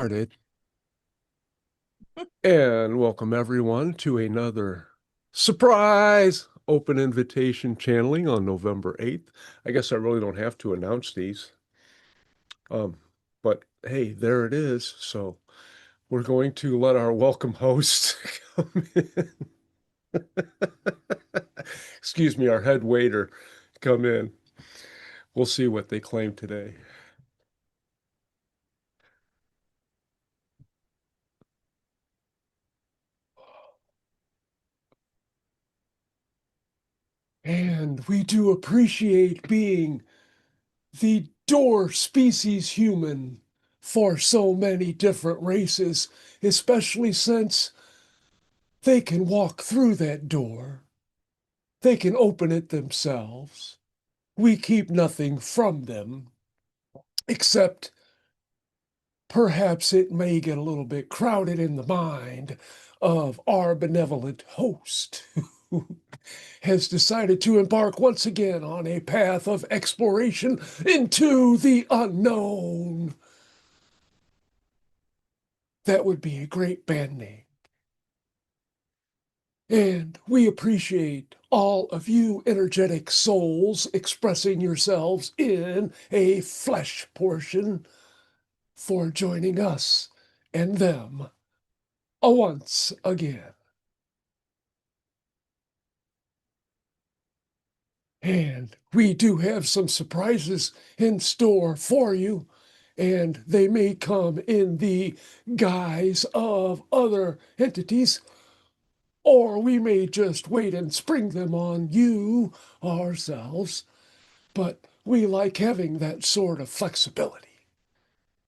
Started. And welcome everyone to another surprise open invitation channeling on November 8th. I guess I really don't have to announce these. Um, but hey, there it is. So we're going to let our welcome host come in. Excuse me, our head waiter come in. We'll see what they claim today. And we do appreciate being the door species human for so many different races, especially since they can walk through that door. They can open it themselves. We keep nothing from them, except perhaps it may get a little bit crowded in the mind of our benevolent host who has decided to embark once again on a path of exploration into the unknown. That would be a great band name. And we appreciate all of you energetic souls expressing yourselves in a flesh portion for joining us and them once again. And we do have some surprises in store for you, and they may come in the guise of other entities, or we may just wait and spring them on you ourselves. But we like having that sort of flexibility.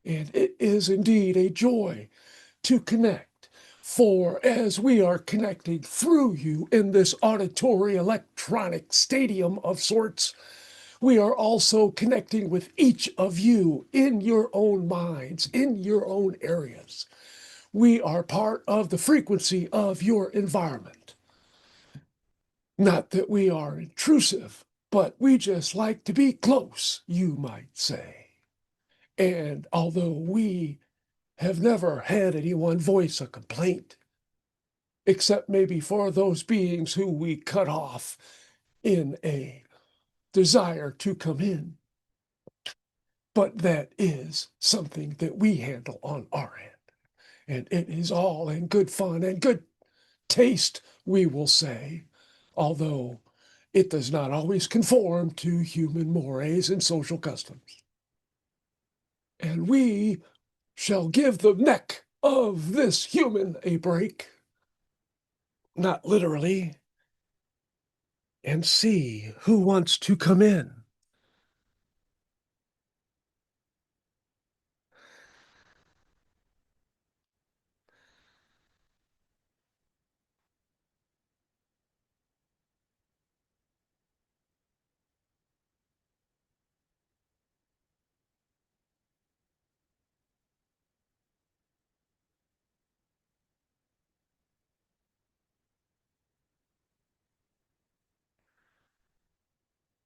And it is indeed a joy to connect. For as we are connecting through you in this auditory electronic stadium of sorts, we are also connecting with each of you in your own minds, in your own areas. We are part of the frequency of your environment. Not that we are intrusive, but we just like to be close, you might say. And although we have never had anyone voice a complaint, except maybe for those beings who we cut off in a desire to come in, but that is something that we handle on our end. And it is all in good fun and good taste, we will say, although it does not always conform to human mores and social customs. And we shall give the neck of this human a break, not literally, and see who wants to come in.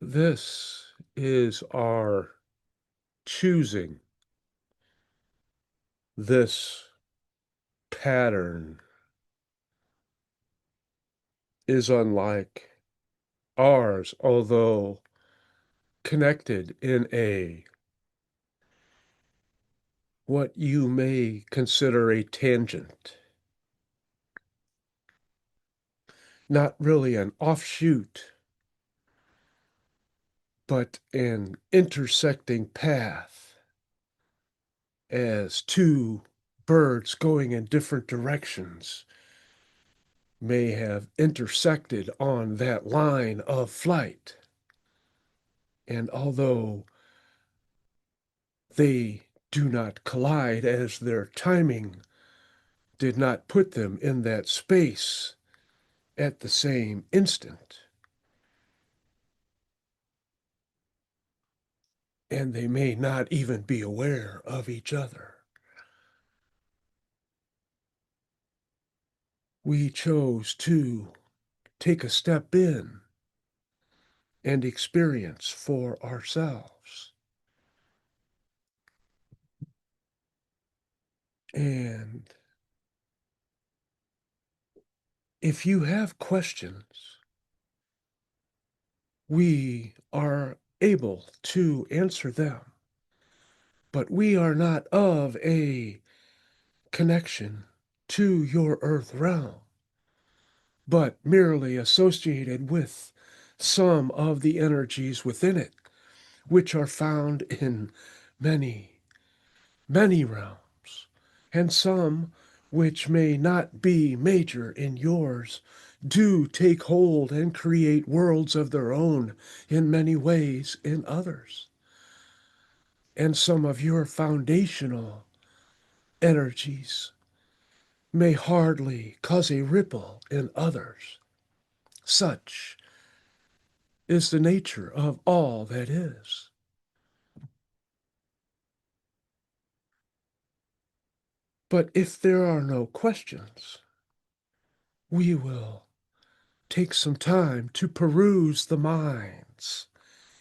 This is our choosing. This pattern is unlike ours, although connected in a what you may consider a tangent, not really an offshoot, but an intersecting path as two birds going in different directions may have intersected on that line of flight. And although they do not collide as their timing did not put them in that space at the same instant, and they may not even be aware of each other. We chose to take a step in and experience for ourselves. And if you have questions, we are able to answer them, but we are not of a connection to your earth realm, but merely associated with some of the energies within it, which are found in many, many realms, and some which may not be major in yours do take hold and create worlds of their own in many ways in others. And some of your foundational energies may hardly cause a ripple in others. Such is the nature of all that is. But if there are no questions, we will take some time to peruse the minds.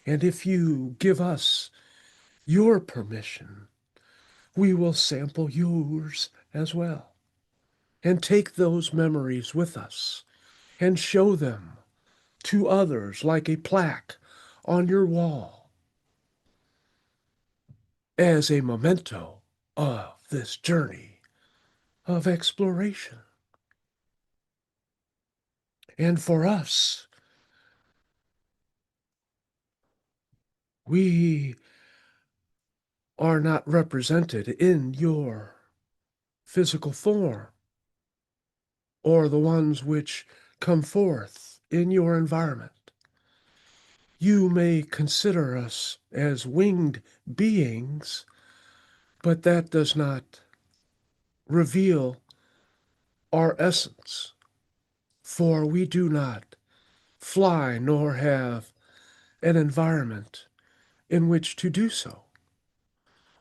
And if you give us your permission, we will sample yours as well and take those memories with us and show them to others like a plaque on your wall as a memento of this journey of exploration. And for us, we are not represented in your physical form or the ones which come forth in your environment. You may consider us as winged beings, but that does not reveal our essence, for we do not fly nor have an environment in which to do so.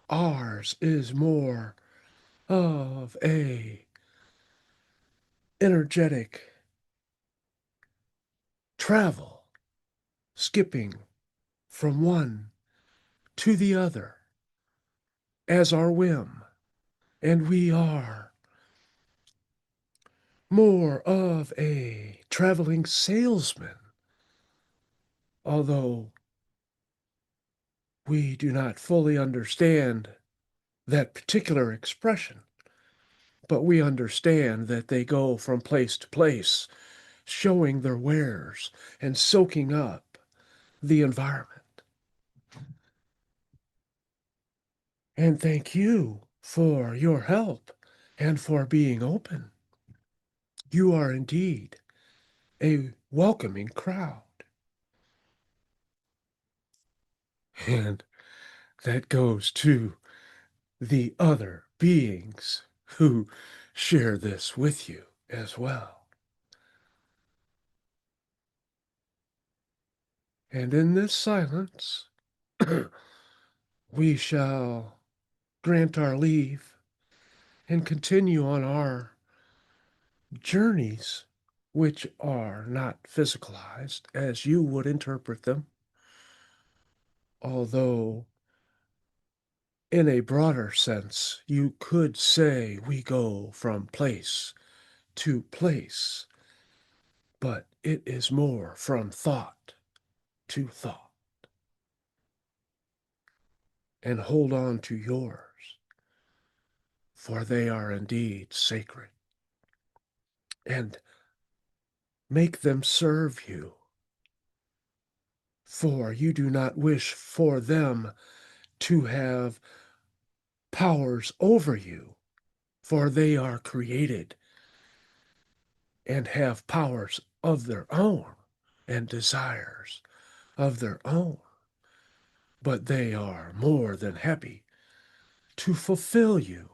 Ours is more of a energetic travel, skipping from one to the other as our whim, and we are more of a traveling salesman, although we do not fully understand that particular expression, but we understand that they go from place to place, showing their wares and soaking up the environment. And thank you for your help and for being open. You are indeed a welcoming crowd. And that goes to the other beings who share this with you as well. And in this silence, we shall grant our leave and continue on our journeys, which are not physicalized as you would interpret them, although in a broader sense, you could say we go from place to place, but it is more from thought to thought. And hold on to yours, for they are indeed sacred. And make them serve you, for you do not wish for them to have powers over you, for they are created and have powers of their own and desires of their own. But they are more than happy to fulfill you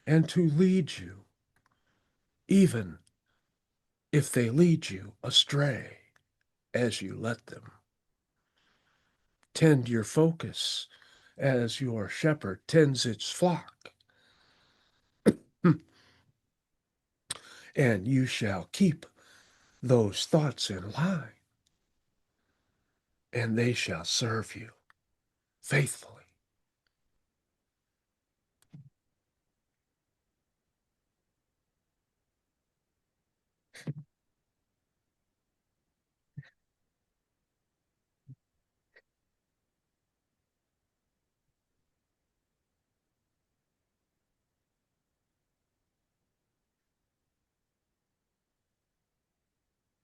and to lead you, even if they lead you astray as you let them. Tend your focus as your shepherd tends its flock, and you shall keep those thoughts in line, and they shall serve you faithfully.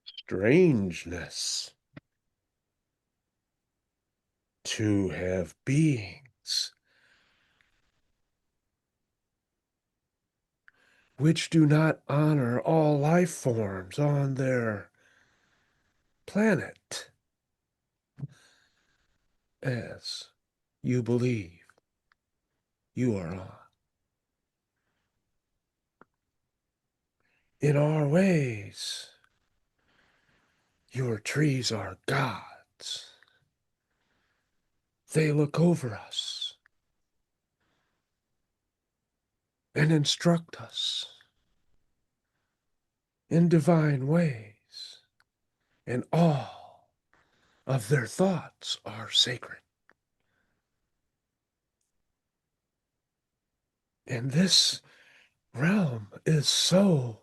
strangeness to have beings which do not honor all life forms on their planet as you believe you are on. In our ways, your trees are gods. They look over us and instruct us in divine ways, and all of their thoughts are sacred. And this realm is so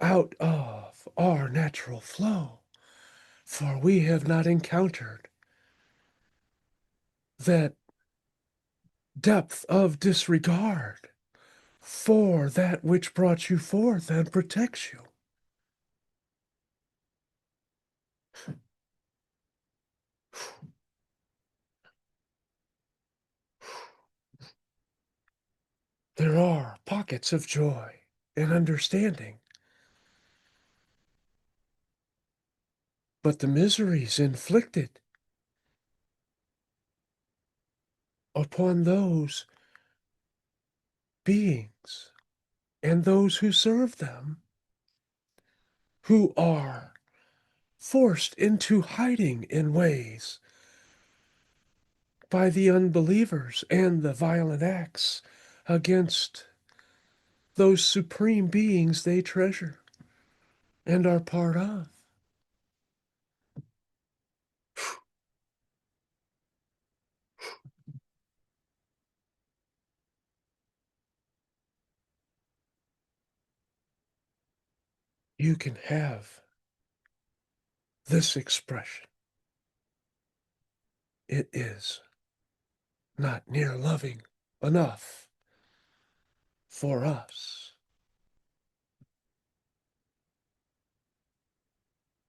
out of our natural flow, for we have not encountered that depth of disregard for that which brought you forth and protects you. There are pockets of joy and understanding, but the miseries inflicted upon those beings and those who serve them, who are forced into hiding in ways by the unbelievers and the violent acts against those supreme beings they treasure and are part of. You can have this expression. It is not near loving enough for us,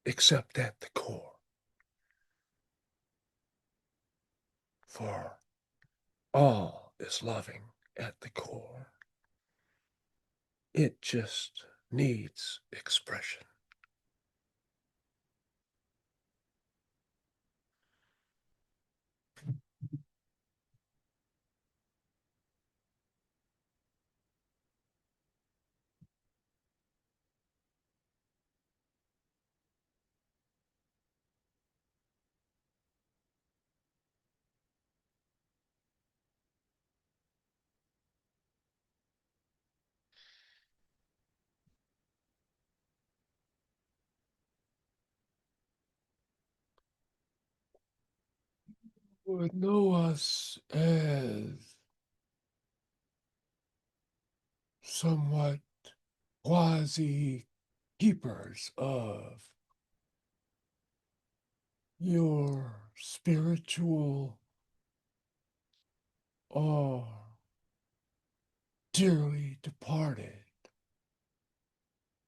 except at the core. For all is loving at the core. It just needs expression. Would know us as somewhat quasi keepers of your spiritual or dearly departed,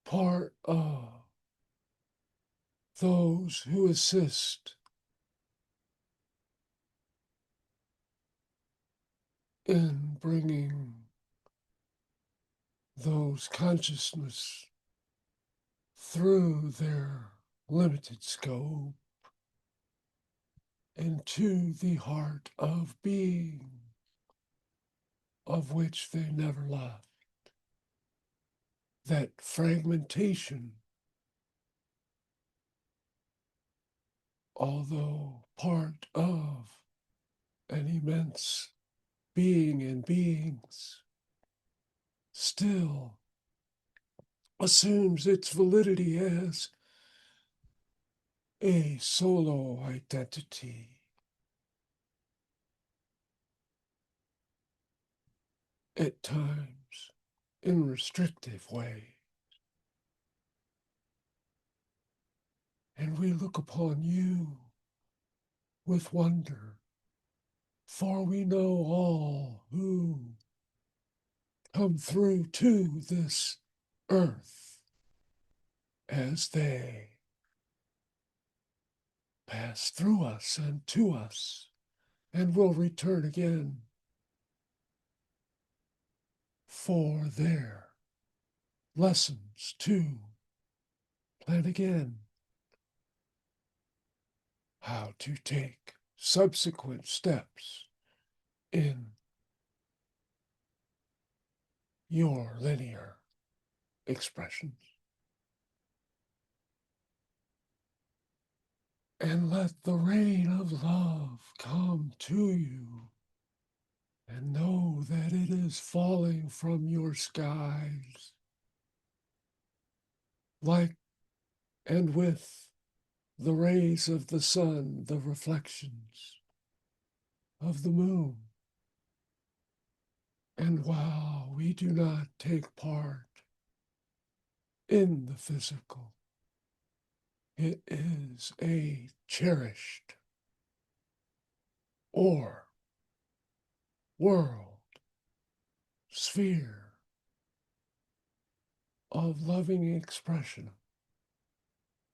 part of those who assist in bringing those consciousness through their limited scope into the heart of being, of which they never left. That fragmentation, although part of an immense being and beings, still assumes its validity as a solo identity, at times in restrictive way. And we look upon you with wonder, for we know all who come through to this earth as they pass through us and to us, and will return again for their lessons to plan again how to take subsequent steps in your linear expressions. And let the rain of love come to you, and know that it is falling from your skies, like and with the rays of the sun, the reflections of the moon. And while we do not take part in the physical, it is a cherished or world sphere of loving expression,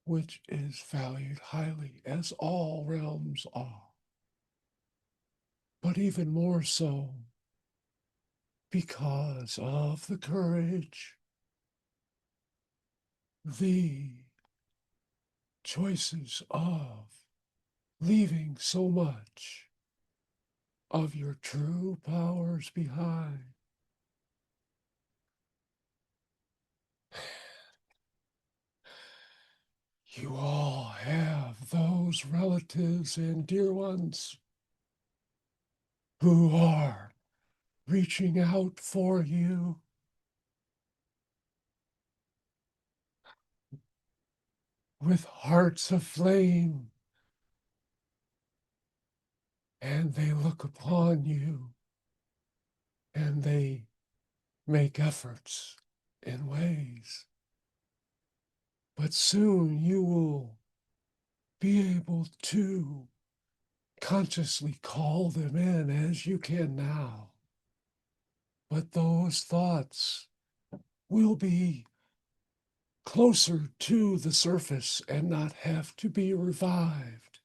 which is valued highly, as all realms are. But even more so because of the courage, the choices of leaving so much of your true powers behind. You all have those relatives and dear ones who are reaching out for you. With hearts aflame, and they look upon you, and they make efforts in ways. But soon you will be able to consciously call them in as you can now. But those thoughts will be closer to the surface and not have to be revived,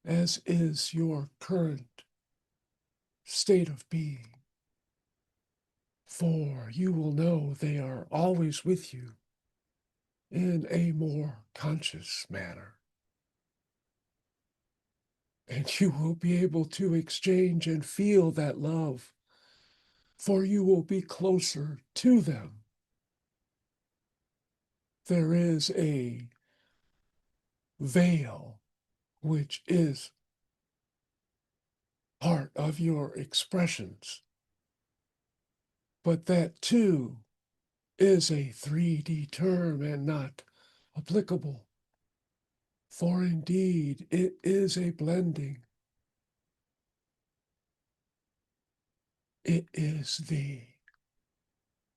as is your current state of being. For you will know they are always with you in a more conscious manner. And you will be able to exchange and feel that love, for you will be closer to them. There is a veil which is part of your expressions, but that too is a 3D term and not applicable. For indeed, it is a blending. It is the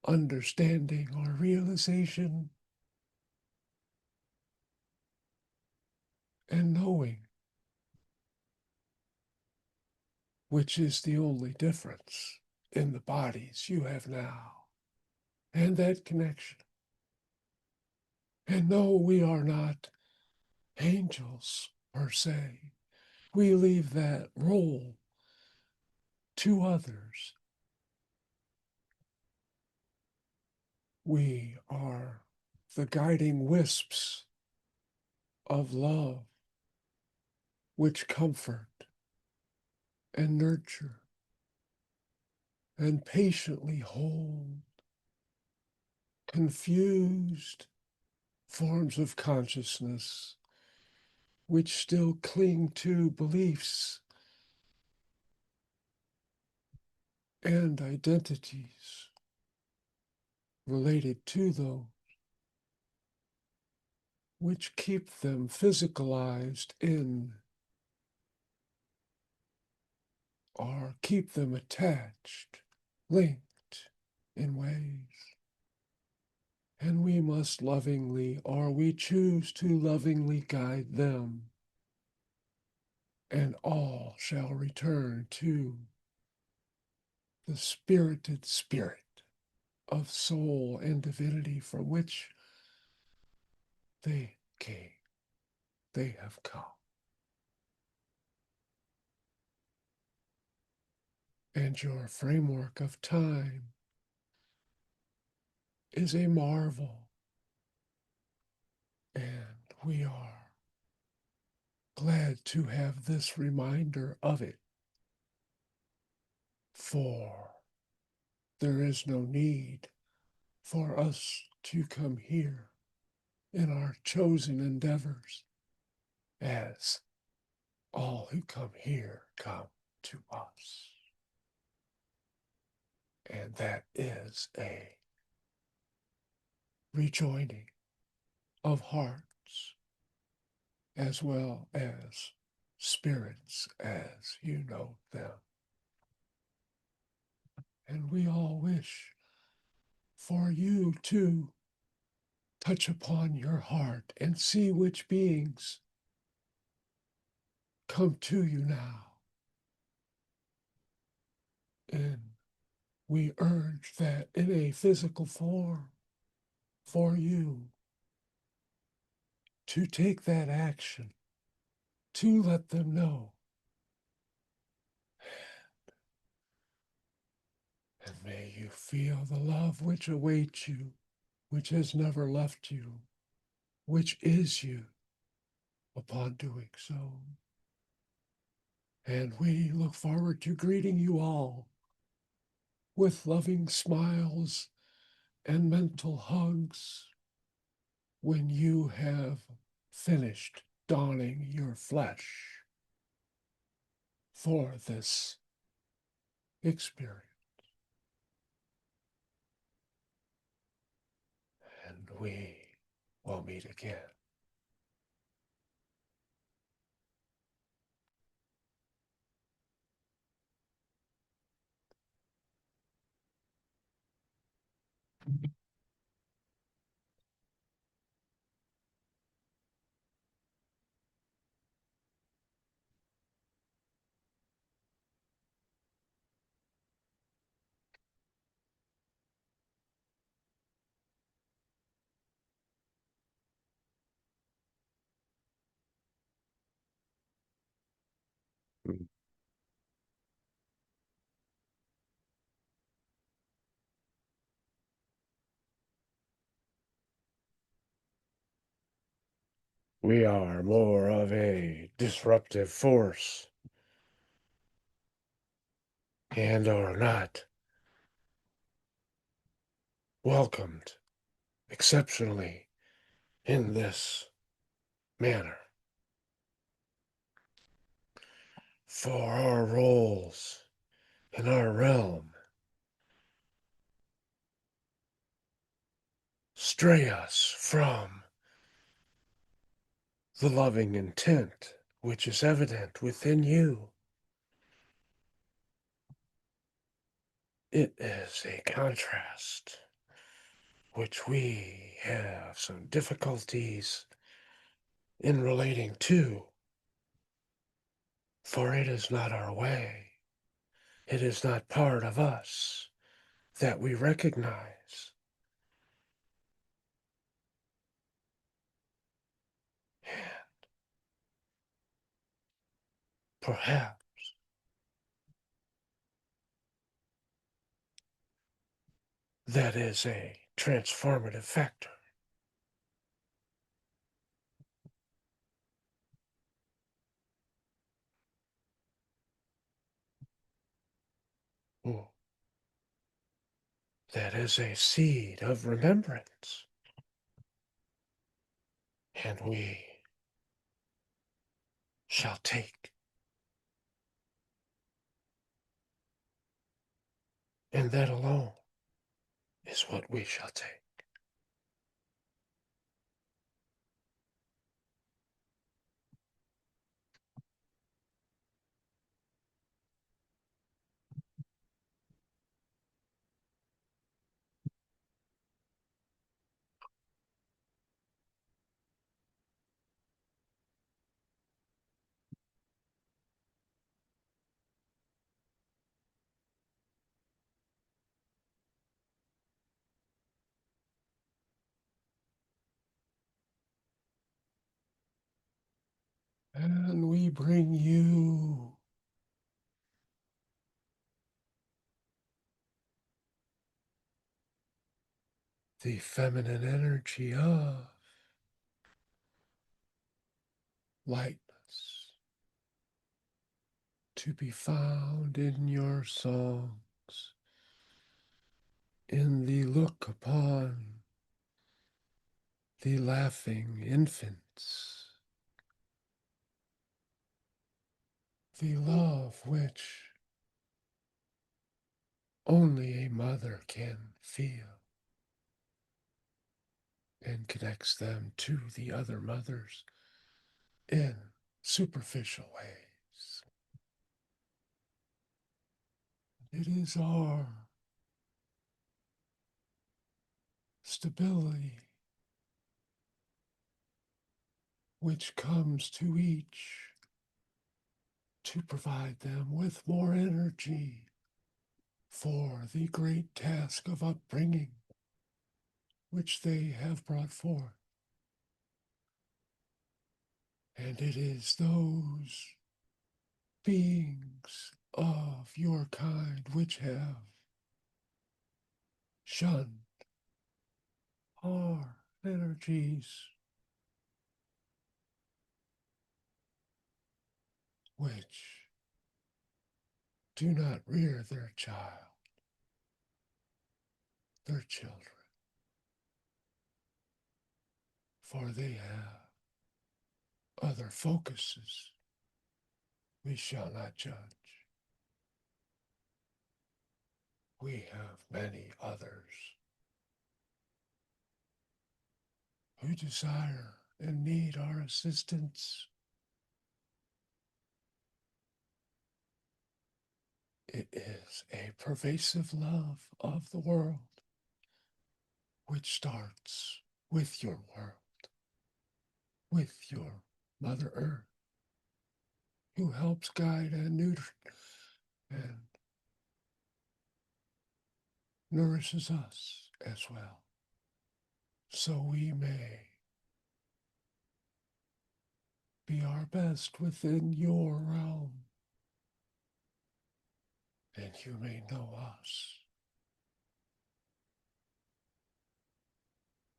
understanding or realization and knowing, which is the only difference in the bodies you have now, and that connection. And no, we are not angels per se. We leave that role to others. We are the guiding wisps of love, which comfort and nurture and patiently hold confused forms of consciousness which still cling to beliefs and identities related to those, which keep them physicalized in or keep them attached, linked in ways. And we must lovingly, or we choose to lovingly guide them, and all shall return to the spirited spirit of soul and divinity from which they came, they have come. and your framework of time is a marvel, and we are glad to have this reminder of it, for there is no need for us to come here in our chosen endeavors, as all who come here come to us. And that is a rejoining of hearts as well as spirits as you know them. And we all wish for you to touch upon your heart and see which beings come to you now. And we urge that in a physical form for you to take that action, to let them know. And may you feel the love which awaits you, which has never left you, which is you upon doing so. And we look forward to greeting you all with loving smiles and mental hugs when you have finished donning your flesh for this experience. And we will meet again. We are more of a disruptive force and are not welcomed exceptionally in this manner. For our roles in our realm stray us from the loving intent which is evident within you. It is a contrast which we have some difficulties in relating to, for it is not our way. It is not part of us that we recognize. Perhaps that is a transformative factor. Ooh, that is a seed of remembrance. And we shall take. And that alone is what we shall take. And we bring you the feminine energy of lightness to be found in your songs, in the look upon the laughing infants, the love which only a mother can feel and connects them to the other mothers in superficial ways. It is our stability which comes to each to provide them with more energy for the great task of upbringing which they have brought forth. And it is those beings of your kind which have shunned our energies, which do not rear their child, their children, for they have other focuses we shall not judge. We have many others who desire and need our assistance. It is a pervasive love of the world which starts with your world, with your Mother Earth, who helps guide and and nourishes us as well, so we may be our best within your realm, and you may know us,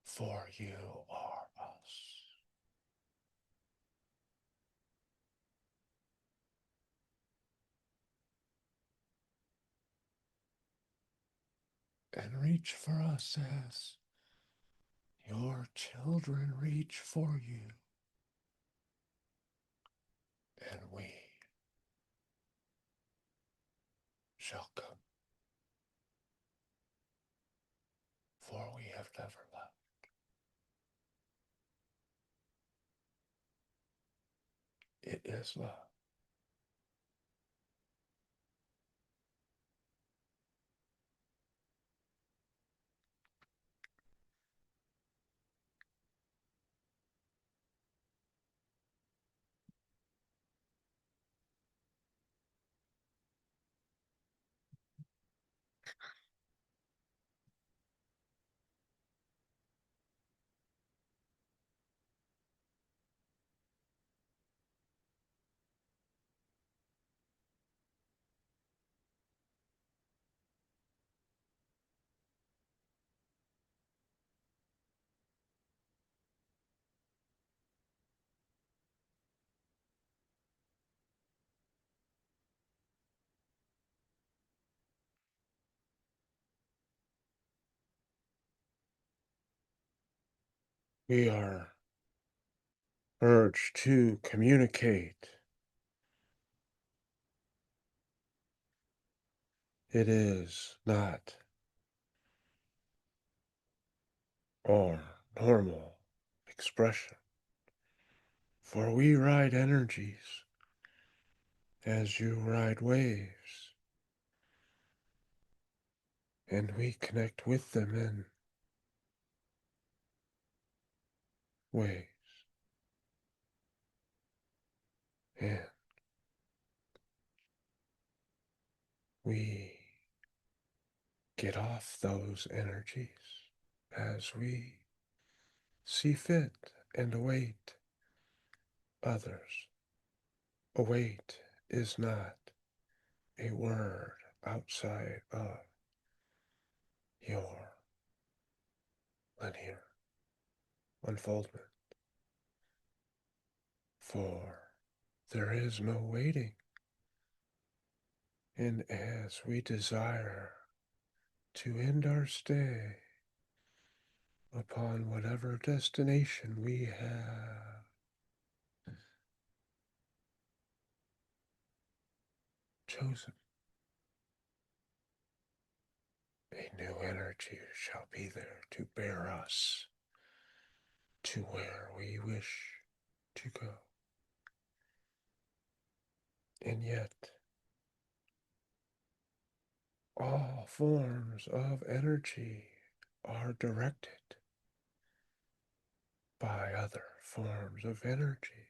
for you are us. And reach for us as your children reach for you, and we shall come, for we have never left. It is love. We are urged to communicate. It is not our normal expression, for we ride energies as you ride waves, and we connect with them in ways. And we get off those energies as we see fit and await others. Await is not a word outside of your on here. Unfoldment. For there is no waiting. And as we desire to end our stay upon whatever destination we have chosen, a new energy shall be there to bear us to where we wish to go. And yet, all forms of energy are directed by other forms of energy.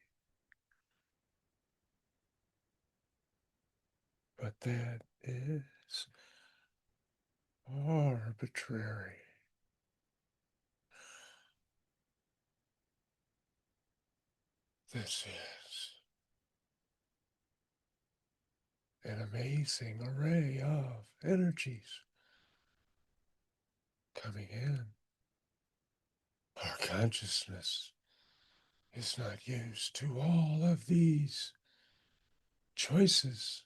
But that is arbitrary. This is an amazing array of energies coming in. Our consciousness is not used to all of these choices,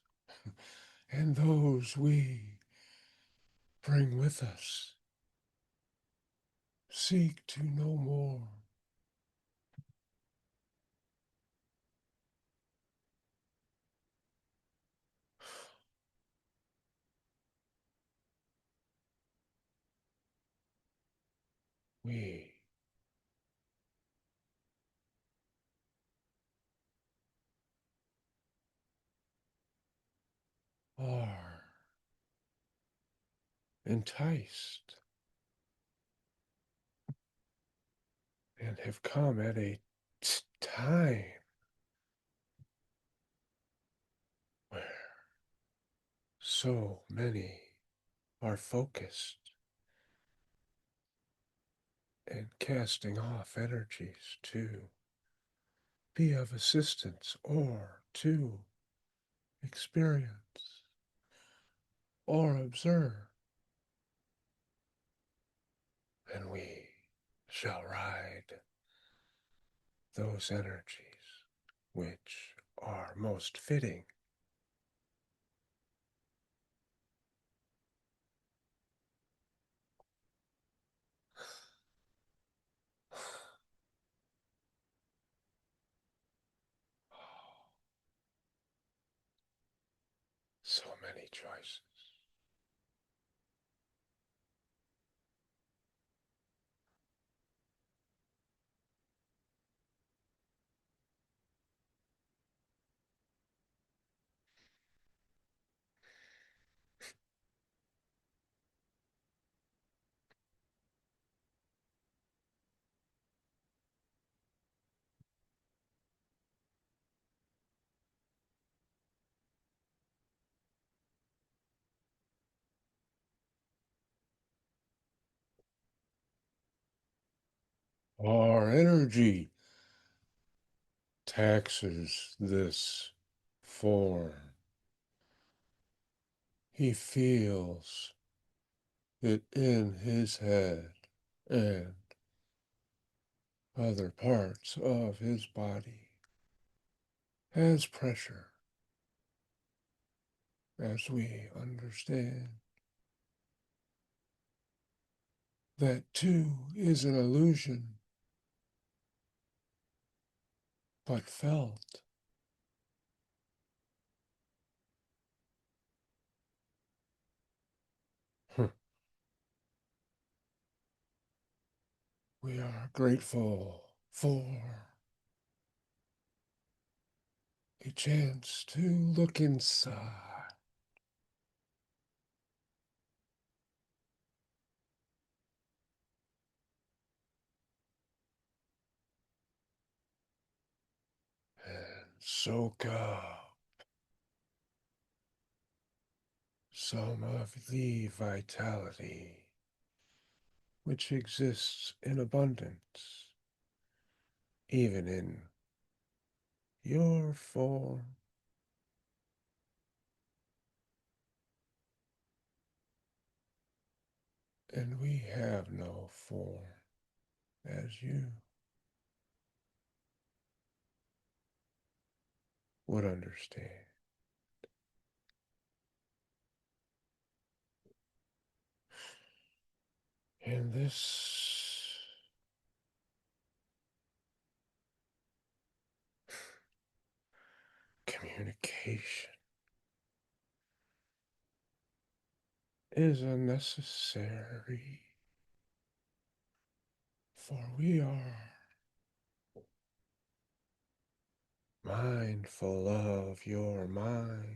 and those we bring with us seek to know more. We are enticed and have come at a time where so many are focused and casting off energies to be of assistance or to experience or observe. And we shall ride those energies which are most fitting. So many choices. Our energy taxes this form. He feels it in his head and other parts of his body as pressure, as we understand that too is an illusion, but felt. We are grateful for a chance to look inside and soak up some of the vitality which exists in abundance, even in your form. And we have no form. as you would understand. And this communication is unnecessary, for we are mindful of your minds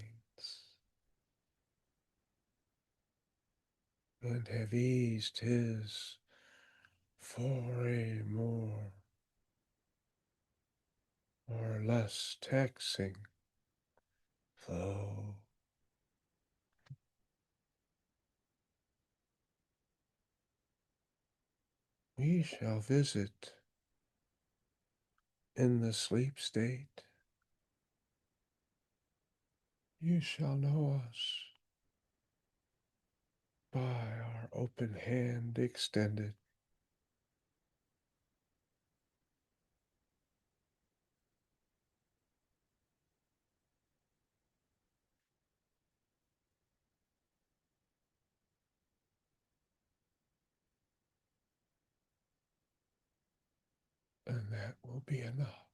and have eased his for a more or less taxing flow. We shall visit in the sleep state. You shall know us by our open hand extended. And that will be enough.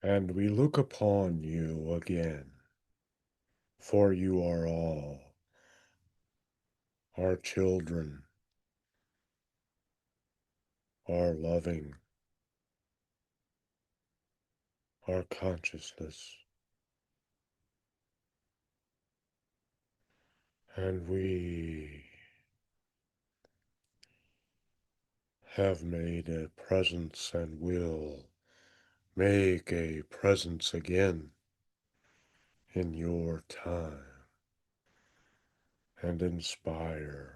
And we look upon you again, for you are all our children, our loving, our consciousness. And we have made a presence and will make a presence again in your time and inspire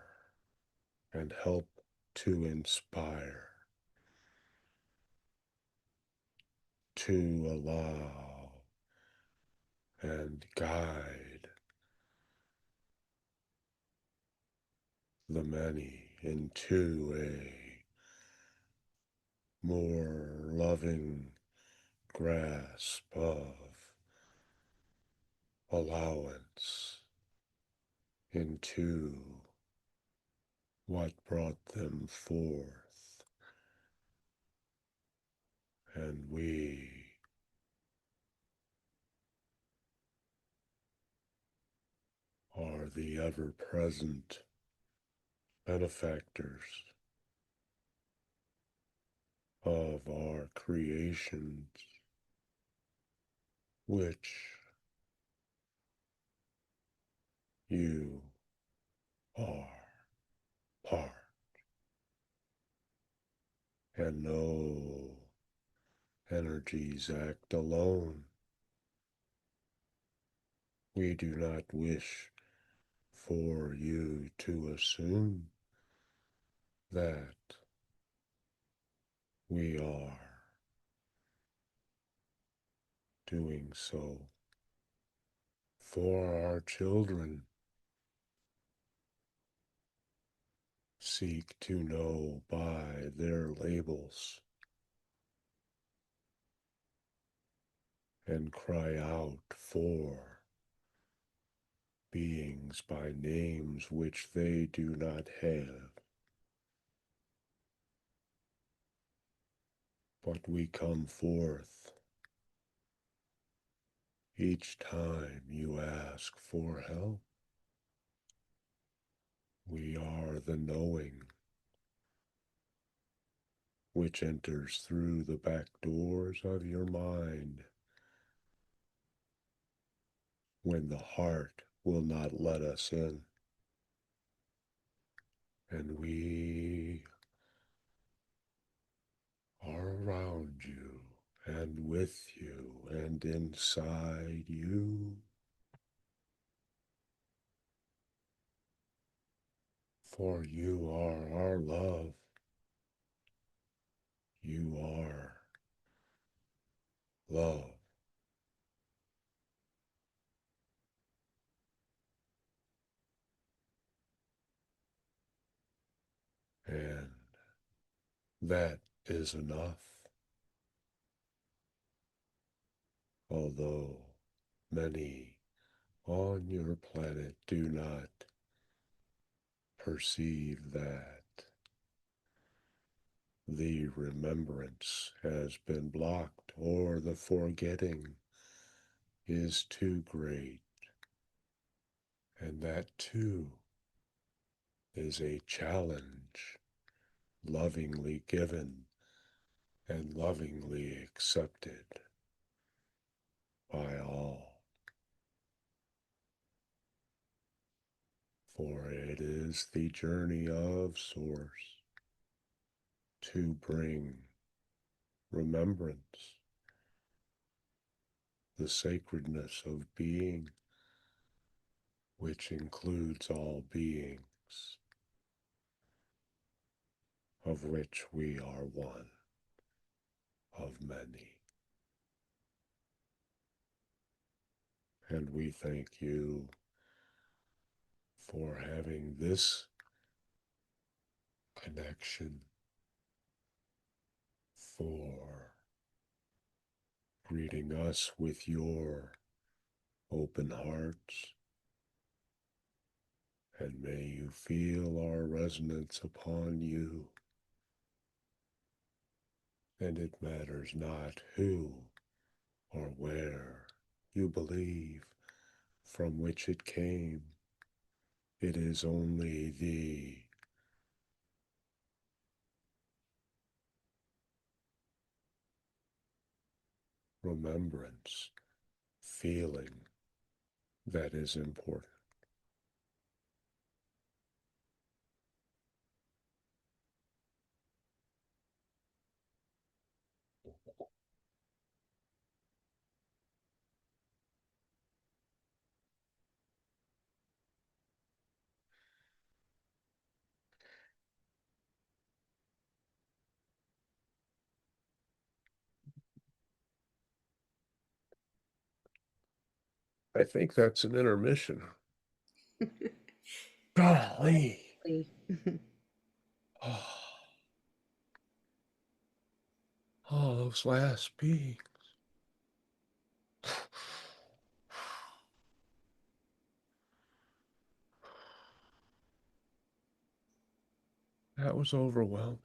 and help to inspire, to allow and guide the many into a more loving grasp of allowance into what brought them forth. And we are the ever-present benefactors of our creations, which you are part, and no energies act alone. We do not wish for you to assume that we are doing so for our children. Seek to know by their labels and cry out for beings by names which they do not have. But we come forth each time you ask for help. We are the knowing which enters through the back doors of your mind when the heart will not let us in. And we are around you and with you and inside you. For you are our love. You are love. And that is enough. Although many on your planet do not perceive that the remembrance has been blocked or the forgetting is too great. And that too is a challenge lovingly given and lovingly accepted by all. For it is the journey of Source to bring remembrance, the sacredness of being, which includes all beings, of which we are one of many. And we thank you for having this connection, for greeting us with your open hearts, and may you feel our resonance upon you. And it matters not who or where you believe from which it came. It is only the remembrance, feeling that is important. I think that's an intermission. Golly. Oh, those last beings. That was overwhelming.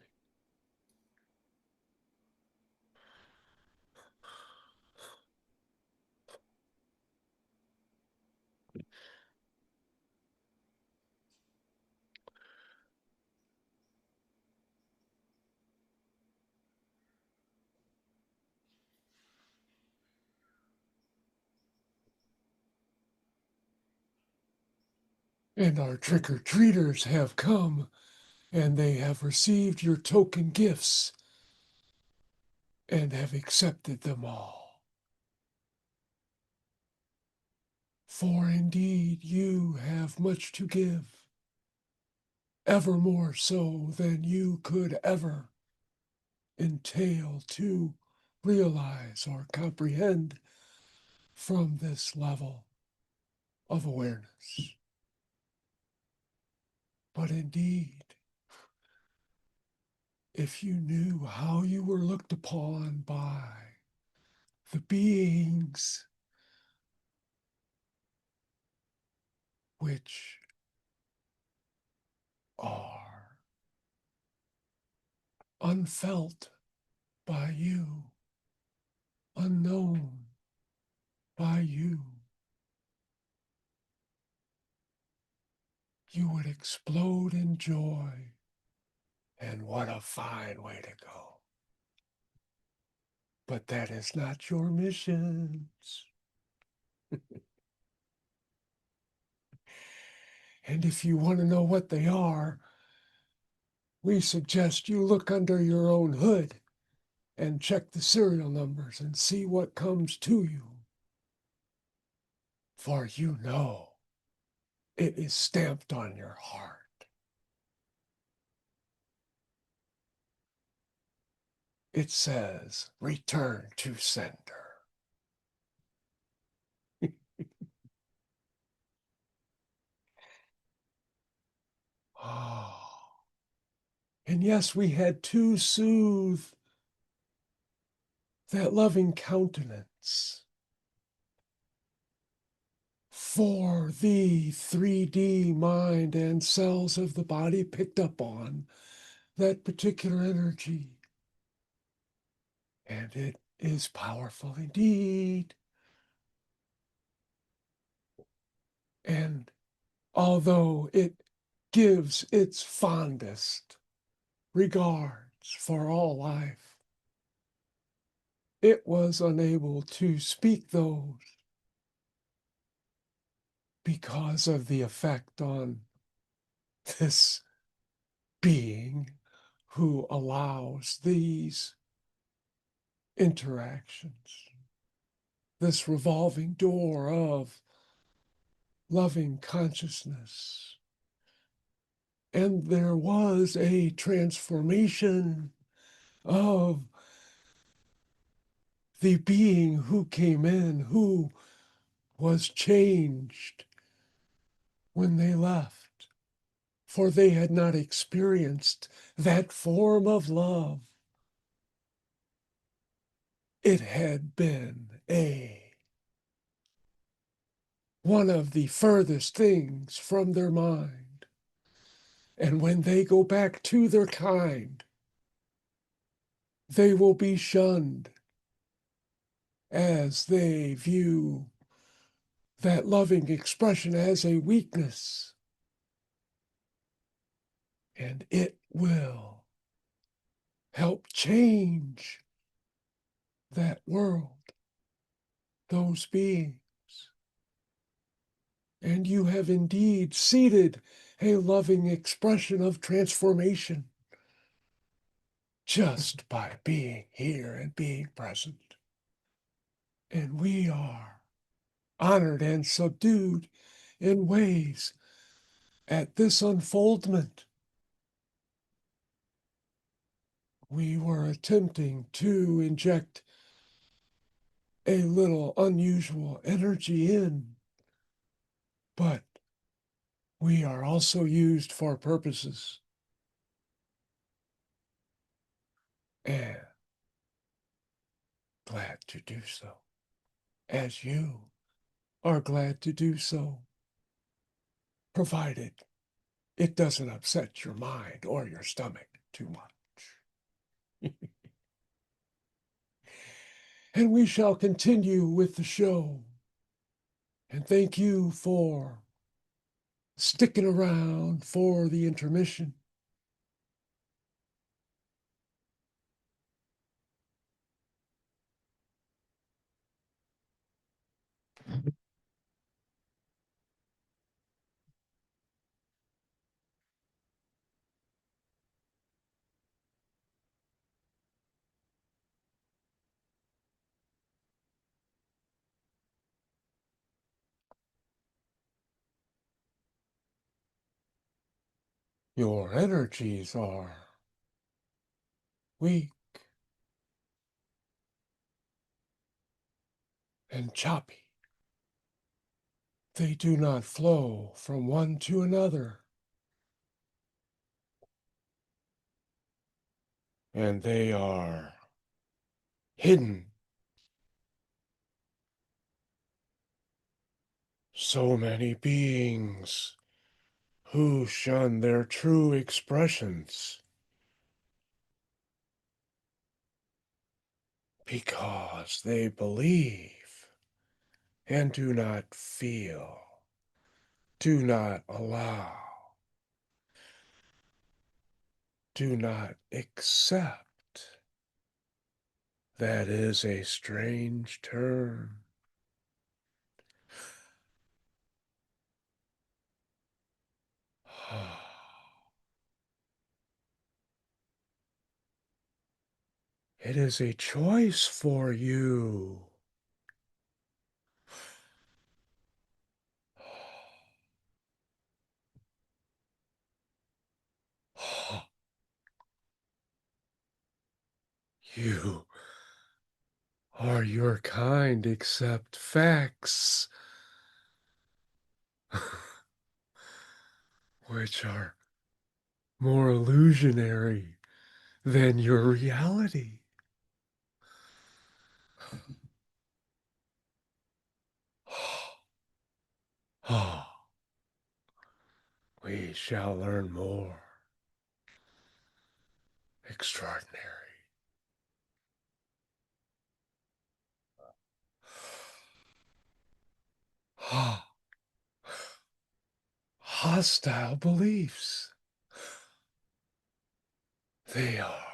And our trick-or-treaters have come, and they have received your token gifts and have accepted them all. For indeed you have much to give, ever more so than you could ever entail to realize or comprehend from this level of awareness. But indeed, if you knew how you were looked upon by the beings which are unfelt by you, unknown by you, you would explode in joy. And what a fine way to go. But that is not your missions. And if you want to know what they are, we suggest you look under your own hood and check the serial numbers and see what comes to you. For you know it is stamped on your heart. It says, return to sender. Oh. And yes, we had to soothe that loving countenance for the 3D mind and cells of the body picked up on that particular energy. And it is powerful indeed. And although it gives its fondest regards for all life, it was unable to speak those because of the effect on this being who allows these interactions, this revolving door of loving consciousness. And there was a transformation of the being who came in, who was changed when they left, for they had not experienced that form of love. It had been one of the furthest things from their mind. And when they go back to their kind, they will be shunned as they view that loving expression as a weakness. And it will help change that world, those beings. And you have indeed seeded a loving expression of transformation just by being here and being present. And we are honored and subdued in ways at this unfoldment. We were attempting to inject a little unusual energy in, but we are also used for purposes. And glad to do so, as you are glad to do so, provided it doesn't upset your mind or your stomach too much. And we shall continue with the show. And thank you for sticking around for the intermission. Your energies are weak and choppy. They do not flow from one to another. And they are hidden. So many beings who shun their true expressions because they believe and do not feel, do not allow, do not accept. That is a strange term. It is a choice for you. You are your kind, accept facts, which are more illusionary than your reality. Oh, we shall learn more. Extraordinary. Hostile beliefs. They are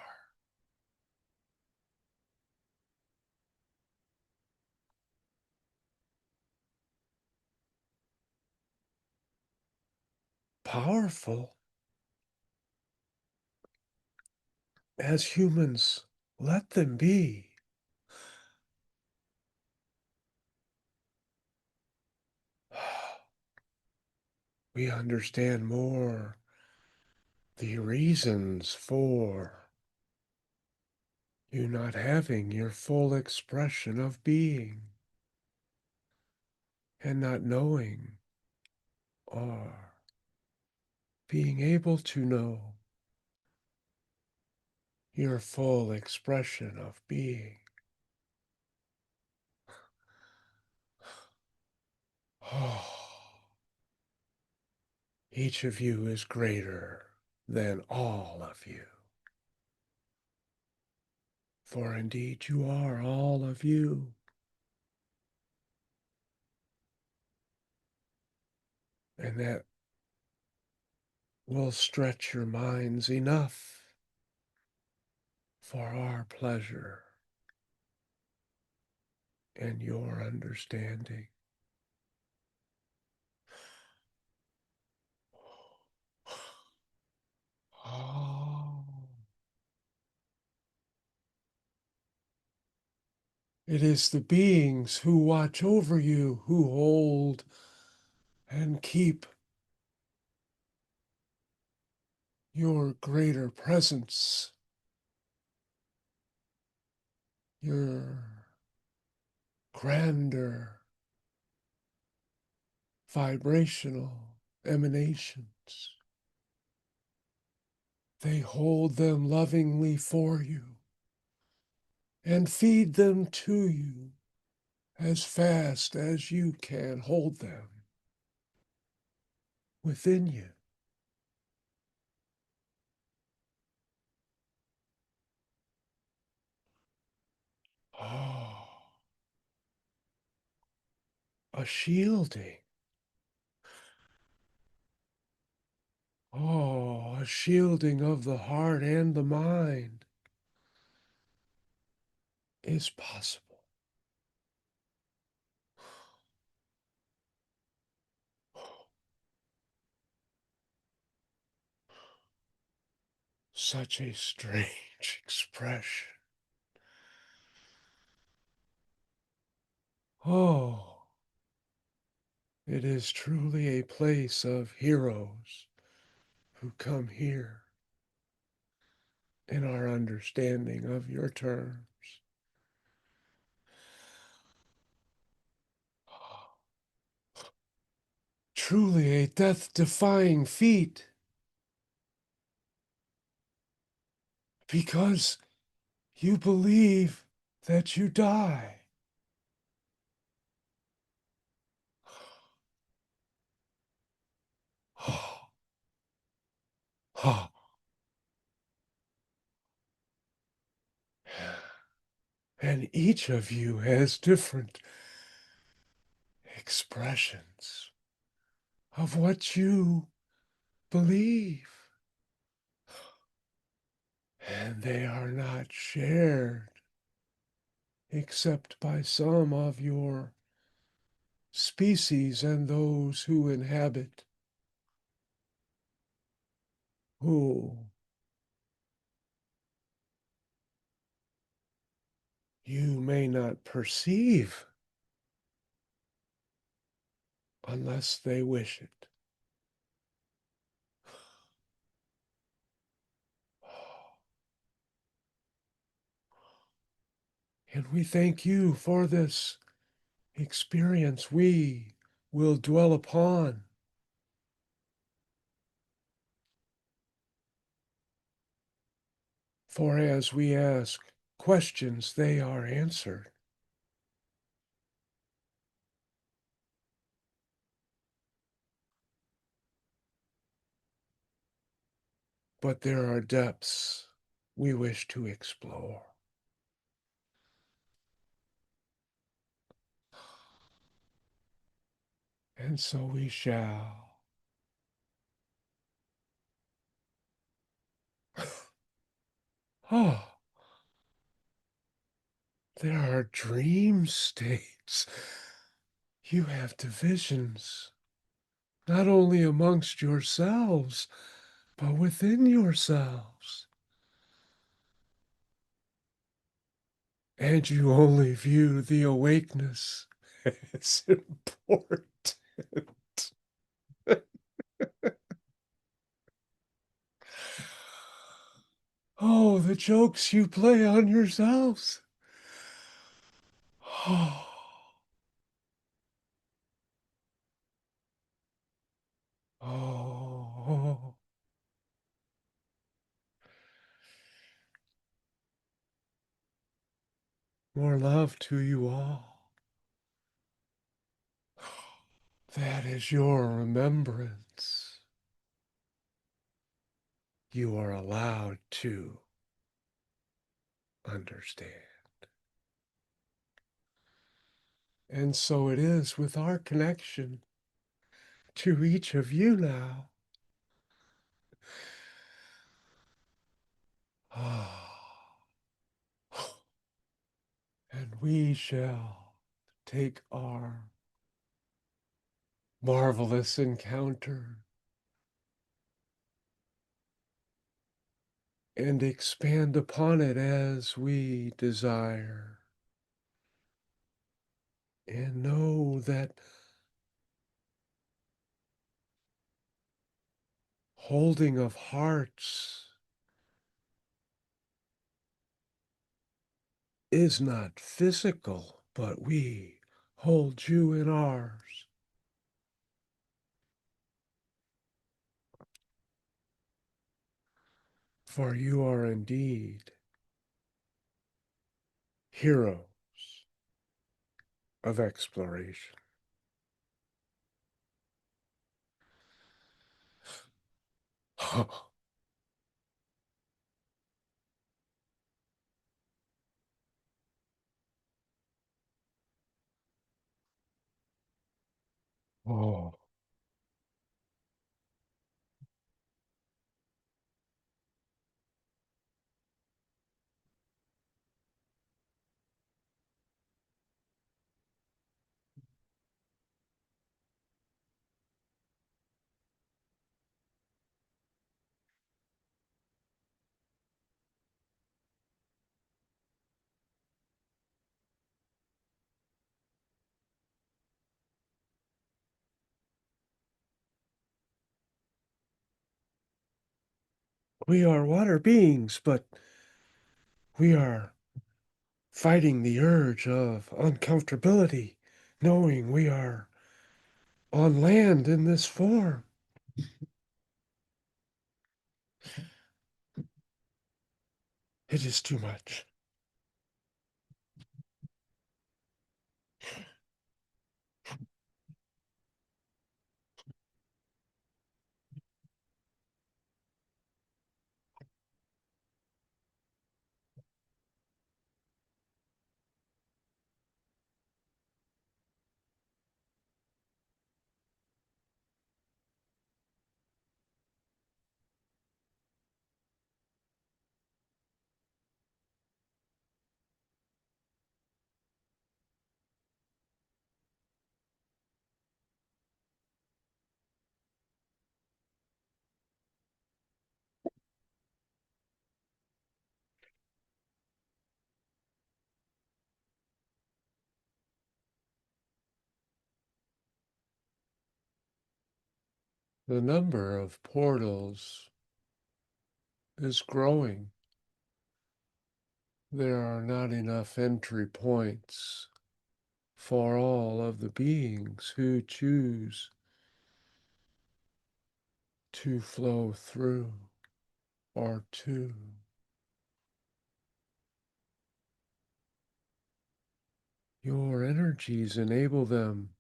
powerful as humans. Let them be. We understand more the reasons for you not having your full expression of being and not knowing or being able to know your full expression of being. Oh, each of you is greater than all of you. For indeed you are all of you. And that will stretch your minds enough for our pleasure and your understanding. Oh, it is the beings who watch over you, who hold and keep your greater presence, your grander vibrational emanations. They hold them lovingly for you and feed them to you as fast as you can hold them within you. Oh, a shielding. Oh, a shielding of the heart and the mind is possible. Such a strange expression. Oh, it is truly a place of heroes who come here in our understanding of your terms. Truly a death-defying feat, because you believe that you die. And each of you has different expressions of what you believe. And they are not shared except by some of your species and those who inhabit, who you may not perceive unless they wish it. And we thank you for this experience we will dwell upon. For as we ask questions, they are answered. But there are depths we wish to explore. And so we shall. Oh, there are dream states. You have divisions, not only amongst yourselves, but within yourselves. And you only view the awakeness as important. Oh, the jokes you play on yourselves. Oh, oh, more love to you all. That is your remembrance. You are allowed to understand. And so it is with our connection to each of you now. And we shall take our marvelous encounter and expand upon it as we desire. And know that holding of hearts is not physical, but we hold you in ours. For you are indeed heroes of exploration. Oh, we are water beings, but we are fighting the urge of uncomfortability, knowing we are on land in this form. It is too much. The number of portals is growing. There are not enough entry points for all of the beings who choose to flow through or to. Your energies enable them.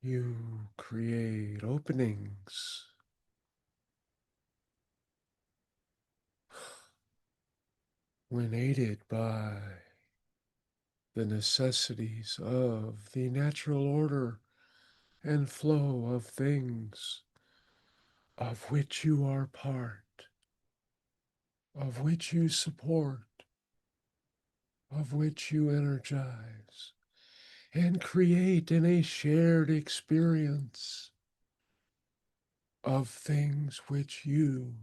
You create openings when aided by the necessities of the natural order and flow of things of which you are part, of which you support, of which you energize, and create in a shared experience of things which you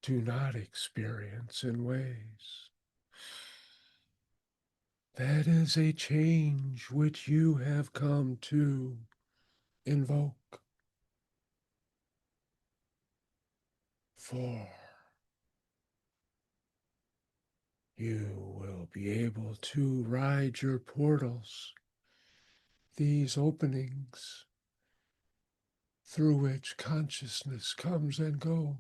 do not experience in ways. That is a change which you have come to invoke. For you will be able to ride your portals, these openings through which consciousness comes and goes.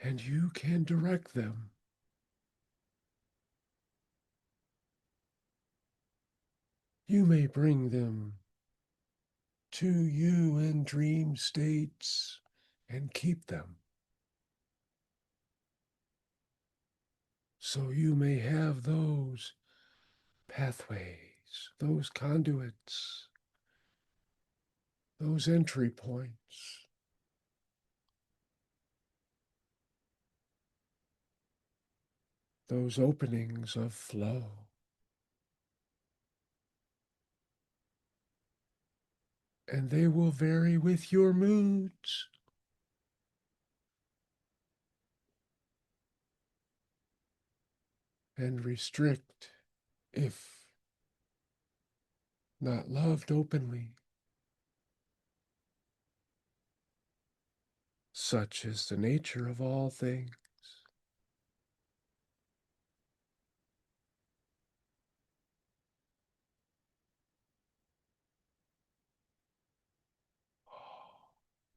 And you can direct them. You may bring them to you in dream states and keep them. So you may have those pathways, those conduits, those entry points, those openings of flow. And they will vary with your moods. And restrict if not loved openly. Such is the nature of all things.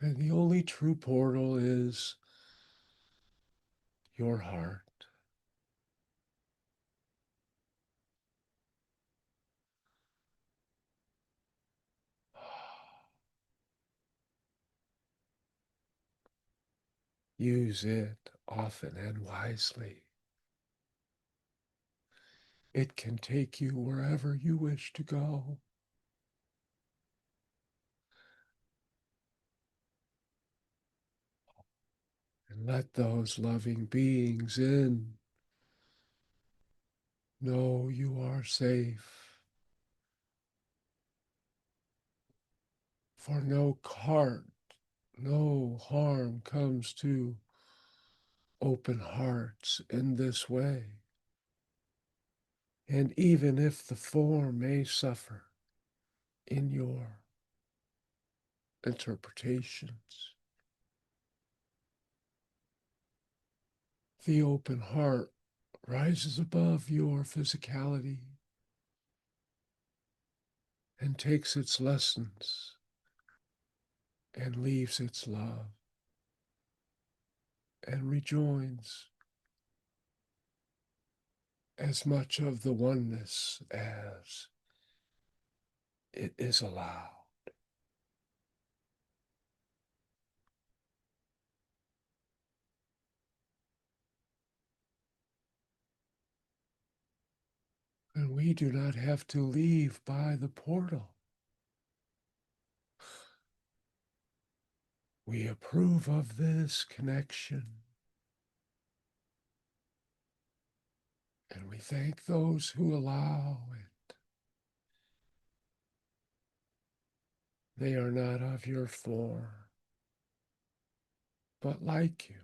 And the only true portal is your heart. Use it often and wisely. It can take you wherever you wish to go. And let those loving beings in. Know you are safe. For no harm comes to open hearts in this way. And even if the form may suffer in your interpretations, the open heart rises above your physicality and takes its lessons and leaves its love and rejoins as much of the oneness as it is allowed. And we do not have to leave by the portal. We approve of this connection. And we thank those who allow it. They are not of your form, but like you.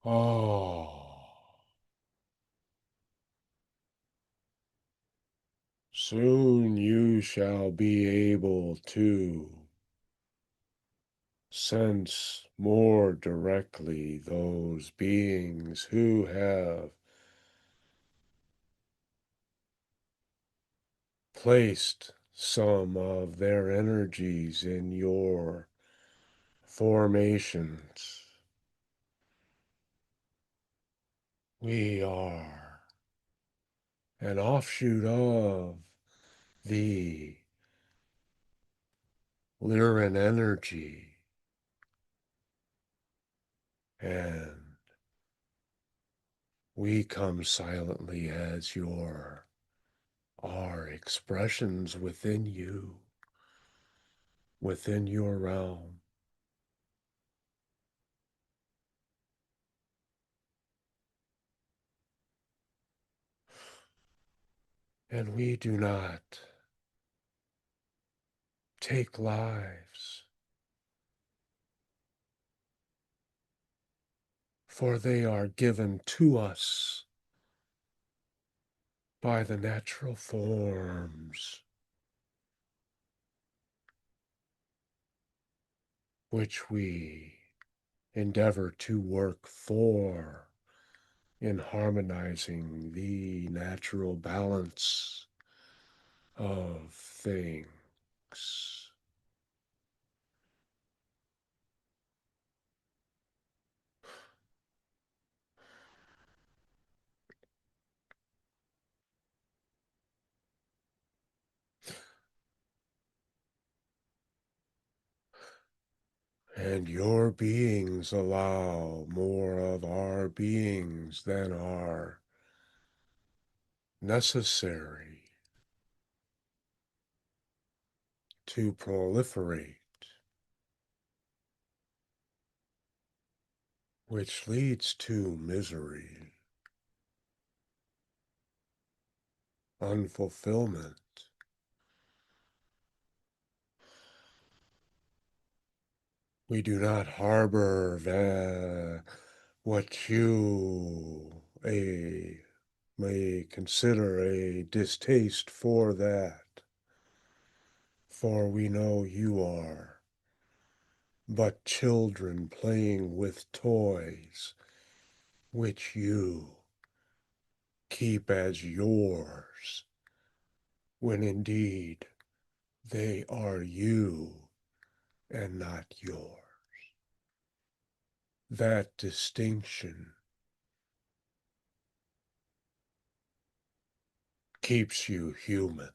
Oh, soon you shall be able to sense more directly those beings who have placed some of their energies in your formations. We are an offshoot of the Lyran energy, and we come silently as our expressions within you, within your realm. And we do not take lives, for they are given to us by the natural forms which we endeavor to work for in harmonizing the natural balance of things. And your beings allow more of our beings than are necessary to proliferate, which leads to misery, unfulfillment. We do not harbor what you may consider a distaste for that, for we know you are but children playing with toys which you keep as yours, when indeed they are you and not yours. That distinction keeps you human.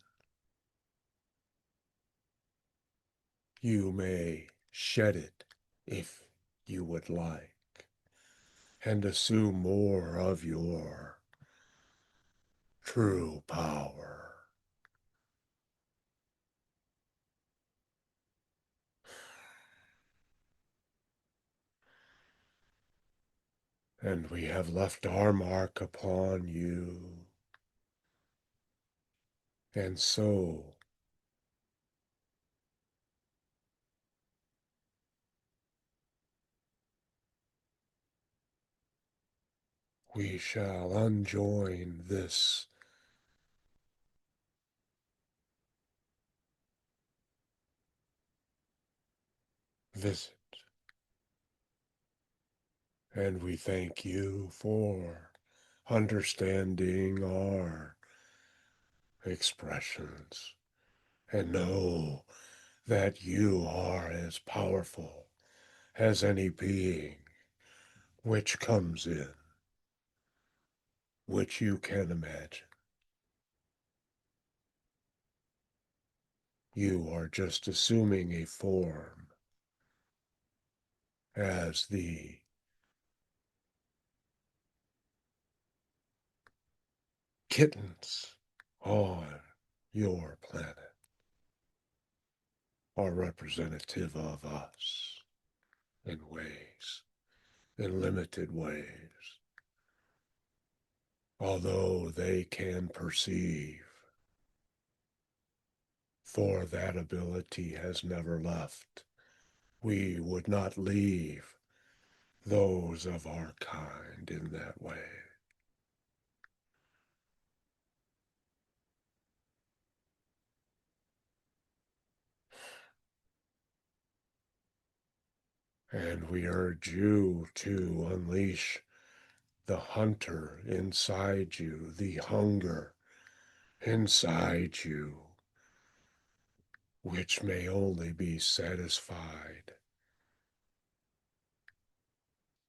You may shed it if you would like, and assume more of your true power. And we have left our mark upon you. And so we shall unjoin this visit. And we thank you for understanding our expressions. And know that you are as powerful as any being which comes in, which you can imagine. You are just assuming a form as the kittens on your planet are representative of us in ways, in limited ways, although they can perceive, for that ability has never left. We would not leave those of our kind in that way. And we urge you to unleash the hunter inside you, the hunger inside you, which may only be satisfied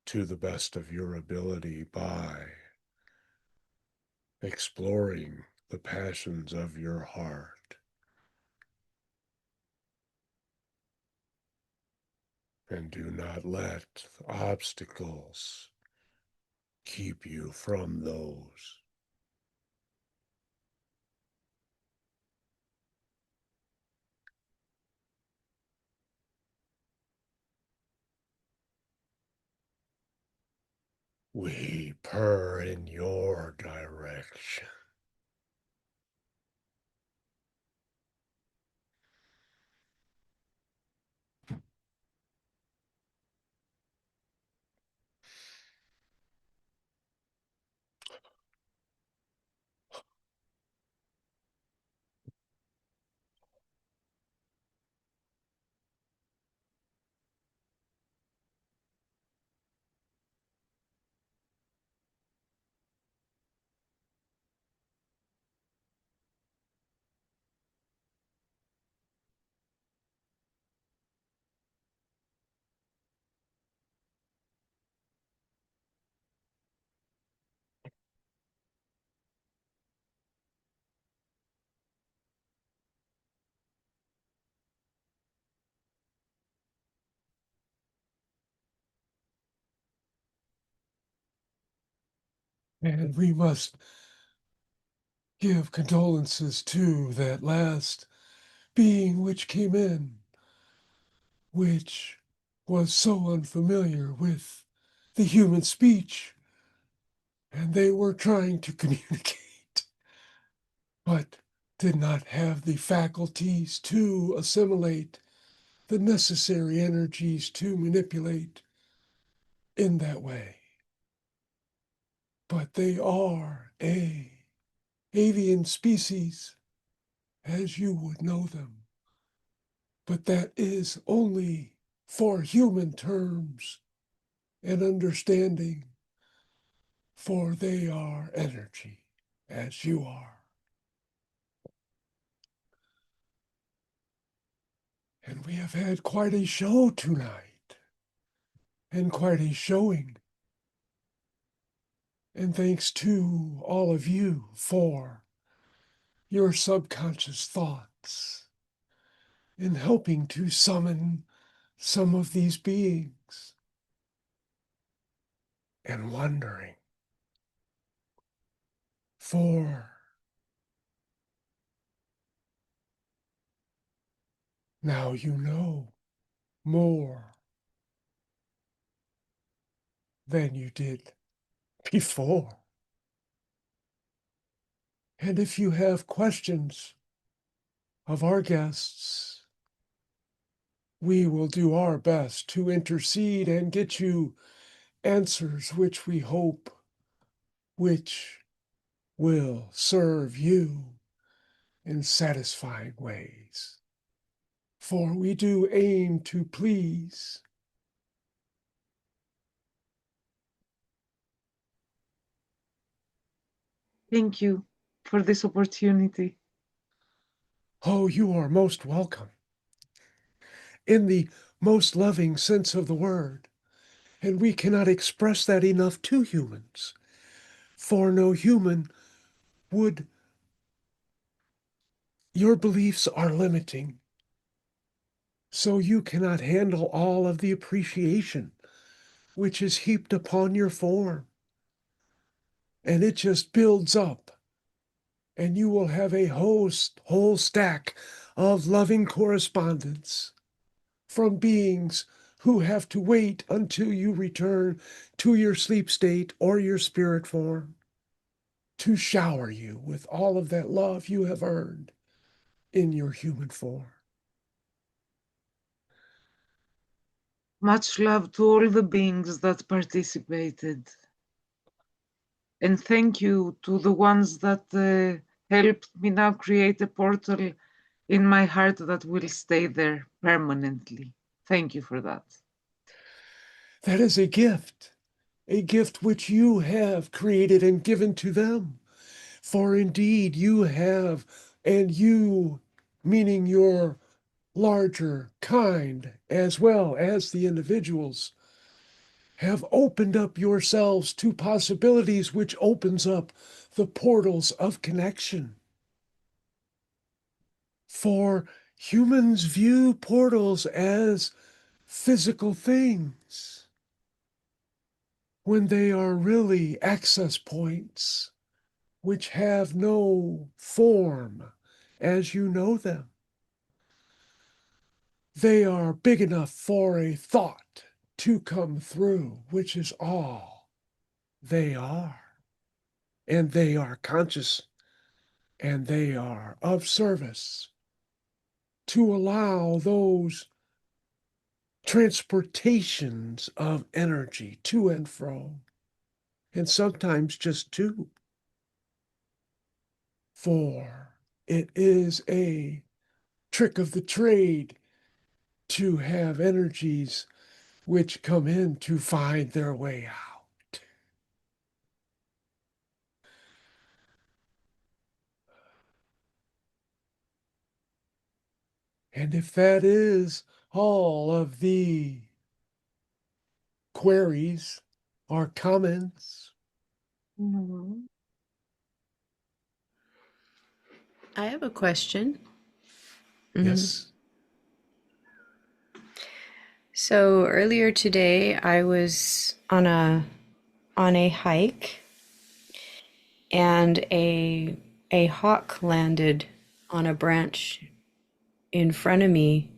to the best of your ability by exploring the passions of your heart. And do not let obstacles keep you from those. We purr in your direction. And we must give condolences to that last being which came in, which was so unfamiliar with the human speech, and they were trying to communicate, but did not have the faculties to assimilate the necessary energies to manipulate in that way. But they are a avian species, as you would know them. But that is only for human terms and understanding, for they are energy, as you are. And we have had quite a show tonight, and quite a showing. And thanks to all of you for your subconscious thoughts in helping to summon some of these beings and wondering. For now you know more than you did before. And if you have questions of our guests, we will do our best to intercede and get you answers which we hope which will serve you in satisfying ways. For we do aim to please. Thank you for this opportunity. Oh, you are most welcome, in the most loving sense of the word. And we cannot express that enough to humans. For no human would, your beliefs are limiting. So you cannot handle all of the appreciation which is heaped upon your form. And it just builds up. And you will have a whole stack of loving correspondence from beings who have to wait until you return to your sleep state or your spirit form to shower you with all of that love you have earned in your human form. Much love to all the beings that participated. And thank you to the ones that helped me now create a portal in my heart that will stay there permanently. Thank you for that. That is a gift which you have created and given to them. For indeed you have, and you, meaning your larger kind, as well as the individuals, have opened up yourselves to possibilities which opens up the portals of connection. For humans view portals as physical things when they are really access points which have no form as you know them. They are big enough for a thought to come through, which is all they are. And they are conscious and they are of service to allow those transportations of energy to and fro, and sometimes just to. For it is a trick of the trade to have energies which come in to find their way out. And if that is all of the queries or comments, I have a question. yes, So earlier today, I was on a hike, and a hawk landed on a branch in front of me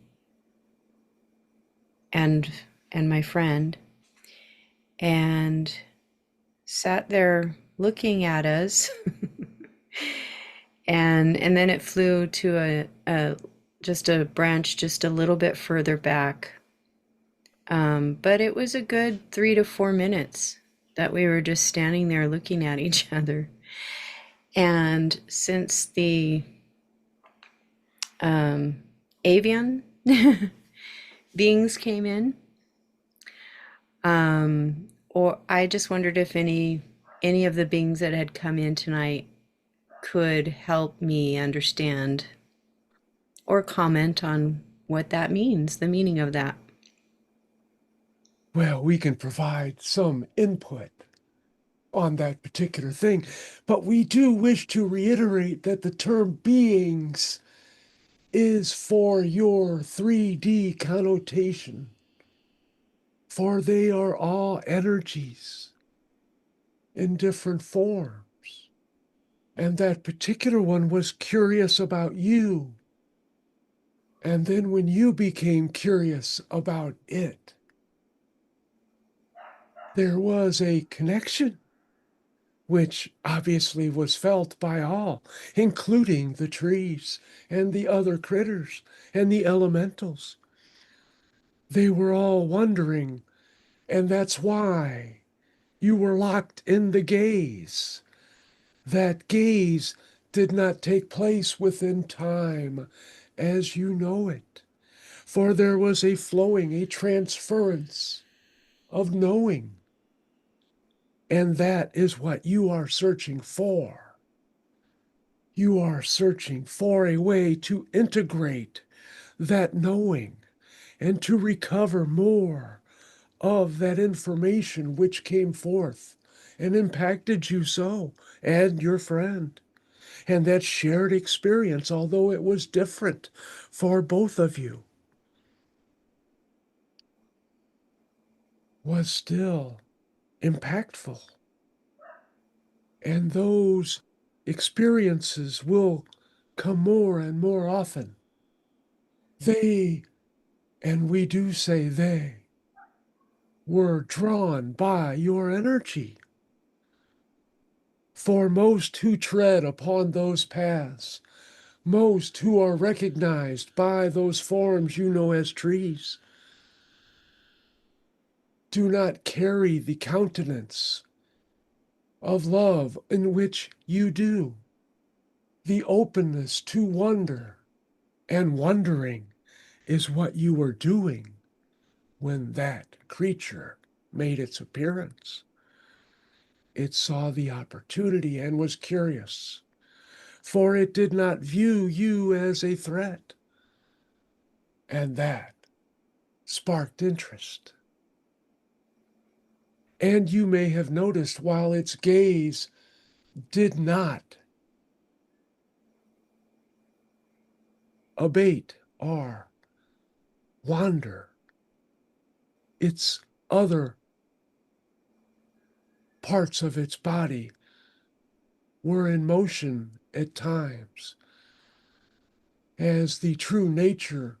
and my friend, and sat there looking at us. and then it flew to a just a branch just a little bit further back. But it was a good 3 to 4 minutes that we were just standing there looking at each other. And since the Avian beings came in, or I just wondered if any of the beings that had come in tonight could help me understand or comment on what that means, the meaning of that. well, we can provide some input on that particular thing, but we do wish to reiterate that the term beings is for your 3D connotation, for they are all energies in different forms. And that particular one was curious about you. And then when you became curious about it, there was a connection, which obviously was felt by all, including the trees and the other critters and the elementals. They were all wondering, and that's why you were locked in the gaze. That gaze did not take place within time as you know it, for there was a flowing, a transference of knowing. And that is what you are searching for. You are searching for a way to integrate that knowing and to recover more of that information which came forth and impacted you so, and your friend. And that shared experience, although it was different for both of you, was still impactful. And those experiences will come more and more often. They, and we do say they, were drawn by your energy. For most who tread upon those paths, most who are recognized by those forms you know as trees, do not carry the countenance of love in which you do, the openness to wonder, and wondering is what you were doing when that creature made its appearance. It saw the opportunity and was curious, for it did not view you as a threat. And that sparked interest. And you may have noticed while its gaze did not abate or wander, its other parts of its body were in motion at times, as the true nature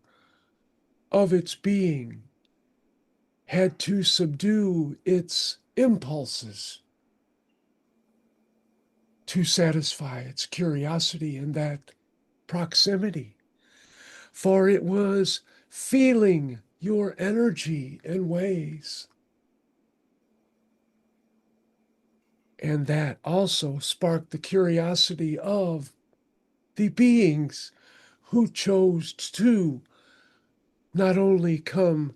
of its being had to subdue its impulses to satisfy its curiosity in that proximity. For it was feeling your energy in ways. And that also sparked the curiosity of the beings who chose to not only come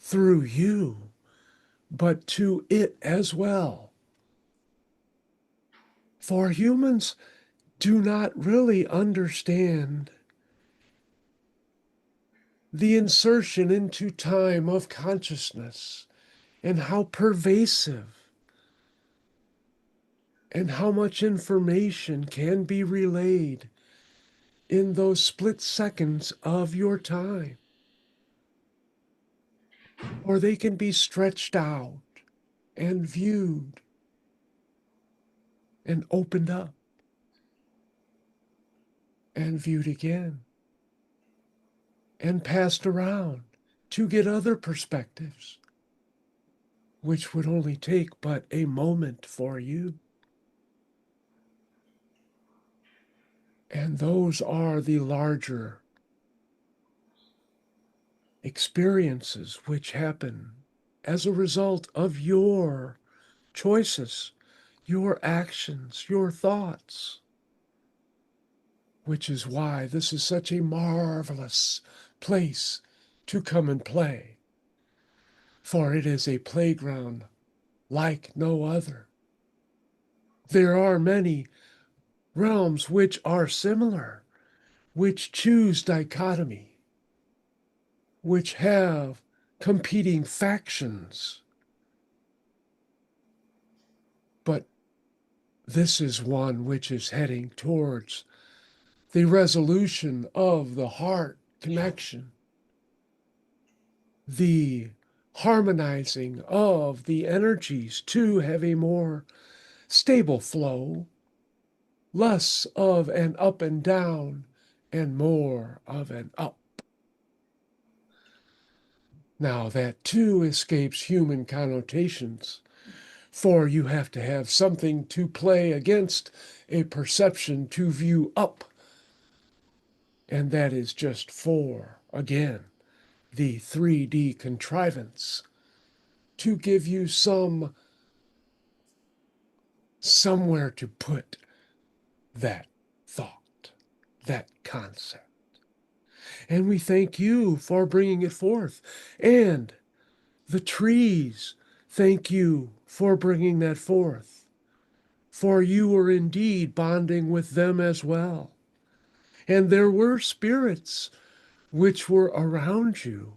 through you, but to it as well. For humans do not really understand the insertion into time of consciousness and how pervasive and how much information can be relayed in those split seconds of your time. Or they can be stretched out and viewed and opened up and viewed again and passed around to get other perspectives, which would only take but a moment for you. And those are the larger experiences which happen as a result of your choices, your actions, your thoughts, which is why this is such a marvelous place to come and play. For it is a playground like no other. There are many realms which are similar, which choose dichotomy, which have competing factions. But this is one which is heading towards the resolution of the heart connection, the harmonizing of the energies to have a more stable flow, less of an up and down and more of an up. Now that too escapes human connotations, for you have to have something to play against a perception to view up. And that is just for, again, the 3D contrivance to give you somewhere to put that thought, that concept. And we thank you for bringing it forth. And the trees thank you for bringing that forth. For you were indeed bonding with them as well. And there were spirits which were around you,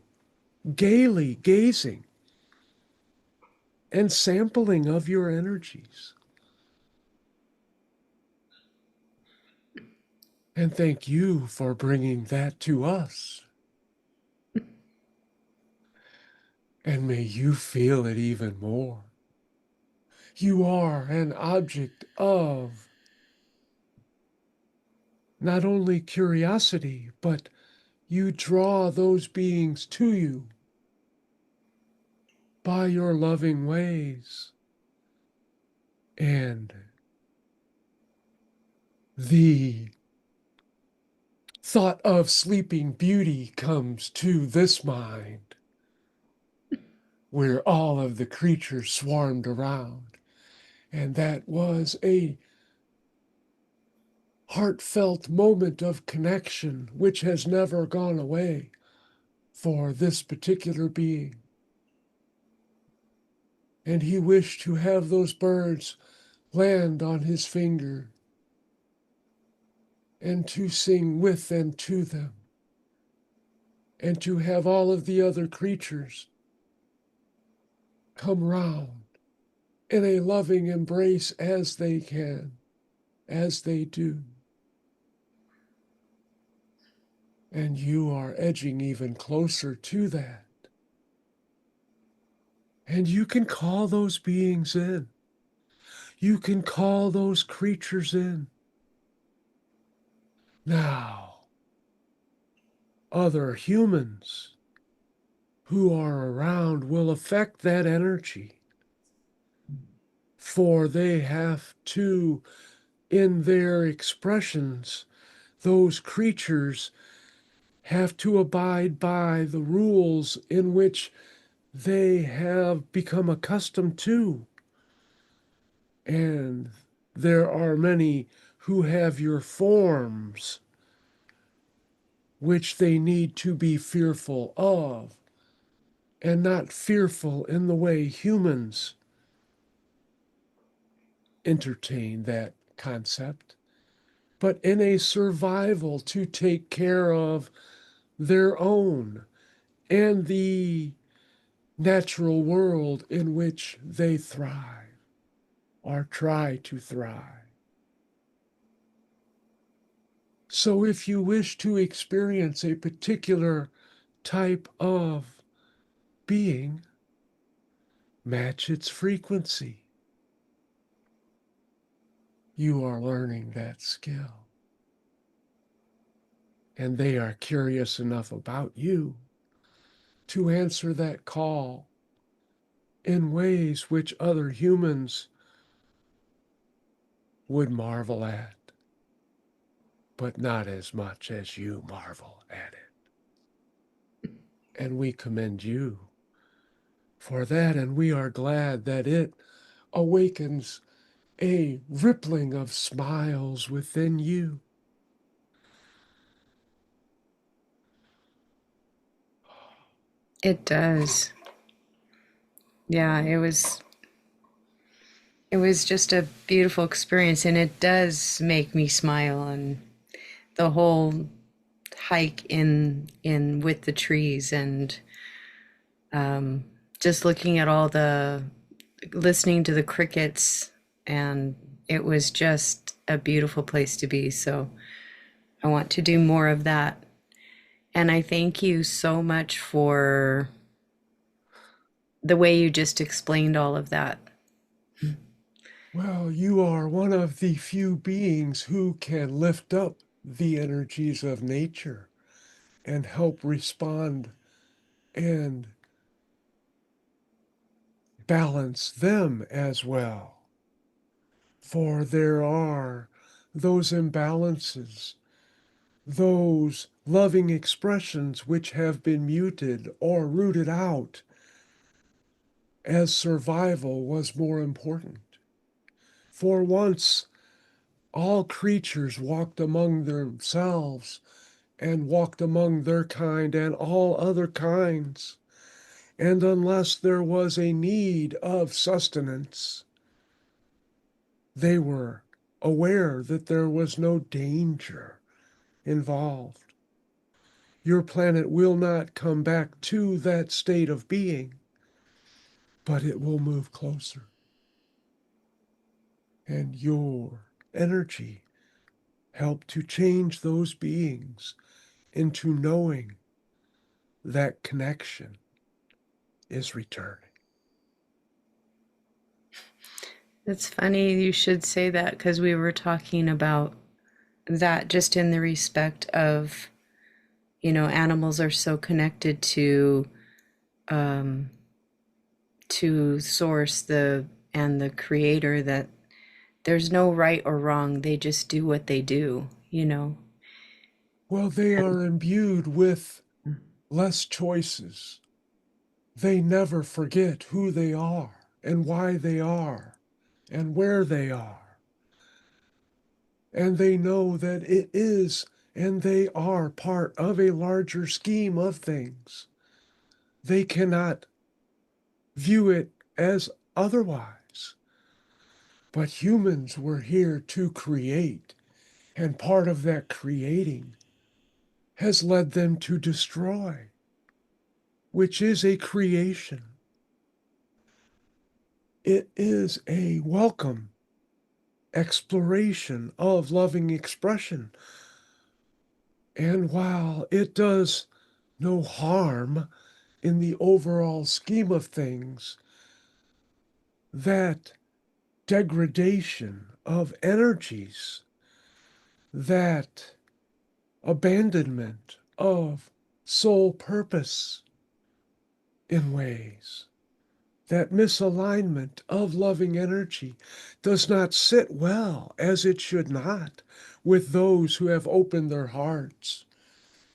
gaily gazing and sampling of your energies. And thank you for bringing that to us. And may you feel it even more. You are an object of not only curiosity, but you draw those beings to you by your loving ways. And the thought of sleeping beauty comes to this mind. where all of the creatures swarmed around. And that was a heartfelt moment of connection which has never gone away for this particular being. And he wished to have those birds land on his finger and to sing with and to them, and to have all of the other creatures come round in a loving embrace as they can, as they do. And you are edging even closer to that. And you can call those beings in. You can call those creatures in. Now, other humans who are around will affect that energy, for they have to, in their expressions, those creatures have to abide by the rules in which they have become accustomed to. And there are many who have your forms, which they need to be fearful of, and not fearful in the way humans entertain that concept, but in a survival to take care of their own and the natural world in which they thrive or try to thrive. So if you wish to experience a particular type of being, match its frequency. You are learning that skill. And they are curious enough about you to answer that call in ways which other humans would marvel at, but not as much as you marvel at it. And we commend you for that, and we are glad that it awakens a rippling of smiles within you. It does. Yeah, it was just a beautiful experience, and it does make me smile. And the whole hike in with the trees, and just looking at listening to the crickets, and it was just a beautiful place to be. So I want to do more of that. And I thank you so much for the way you just explained all of that. Well, you are one of the few beings who can lift up the energies of nature and help respond and balance them as well. For there are those imbalances, those loving expressions which have been muted or rooted out as survival was more important. For once, all creatures walked among themselves and walked among their kind and all other kinds. And unless there was a need of sustenance, they were aware that there was no danger involved. Your planet will not come back to that state of being, but it will move closer. And your energy helped to change those beings into knowing that connection is returning. It's funny you should say that, because we were talking about that just in the respect of, animals are so connected to source and the creator, that there's no right or wrong. They just do what they do. Well, they are imbued with less choices they never forget who they are and why they are and where they are. And they know that it is and they are part of a larger scheme of things. They cannot view it as otherwise. But humans were here to create, and part of that creating has led them to destroy, which is a creation. It is a welcome exploration of loving expression. And while it does no harm in the overall scheme of things, that degradation of energies, that abandonment of soul purpose in ways, that misalignment of loving energy does not sit well, as it should not, with those who have opened their hearts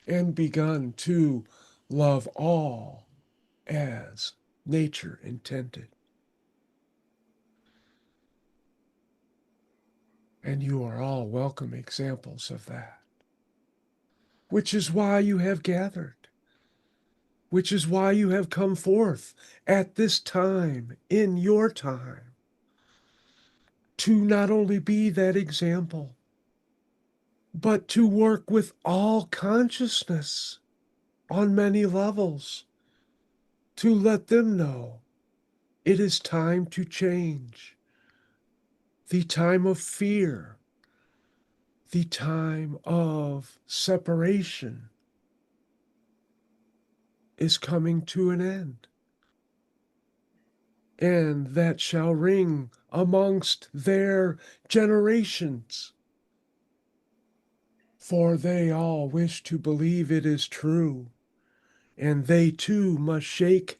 and begun to love all as nature intended. And you are all welcome examples of that, which is why you have gathered, which is why you have come forth at this time, in your time, to not only be that example, but to work with all consciousness on many levels, to let them know it is time to change. The time of fear, the time of separation is coming to an end. And that shall ring amongst their generations. For they all wish to believe it is true, and they too must shake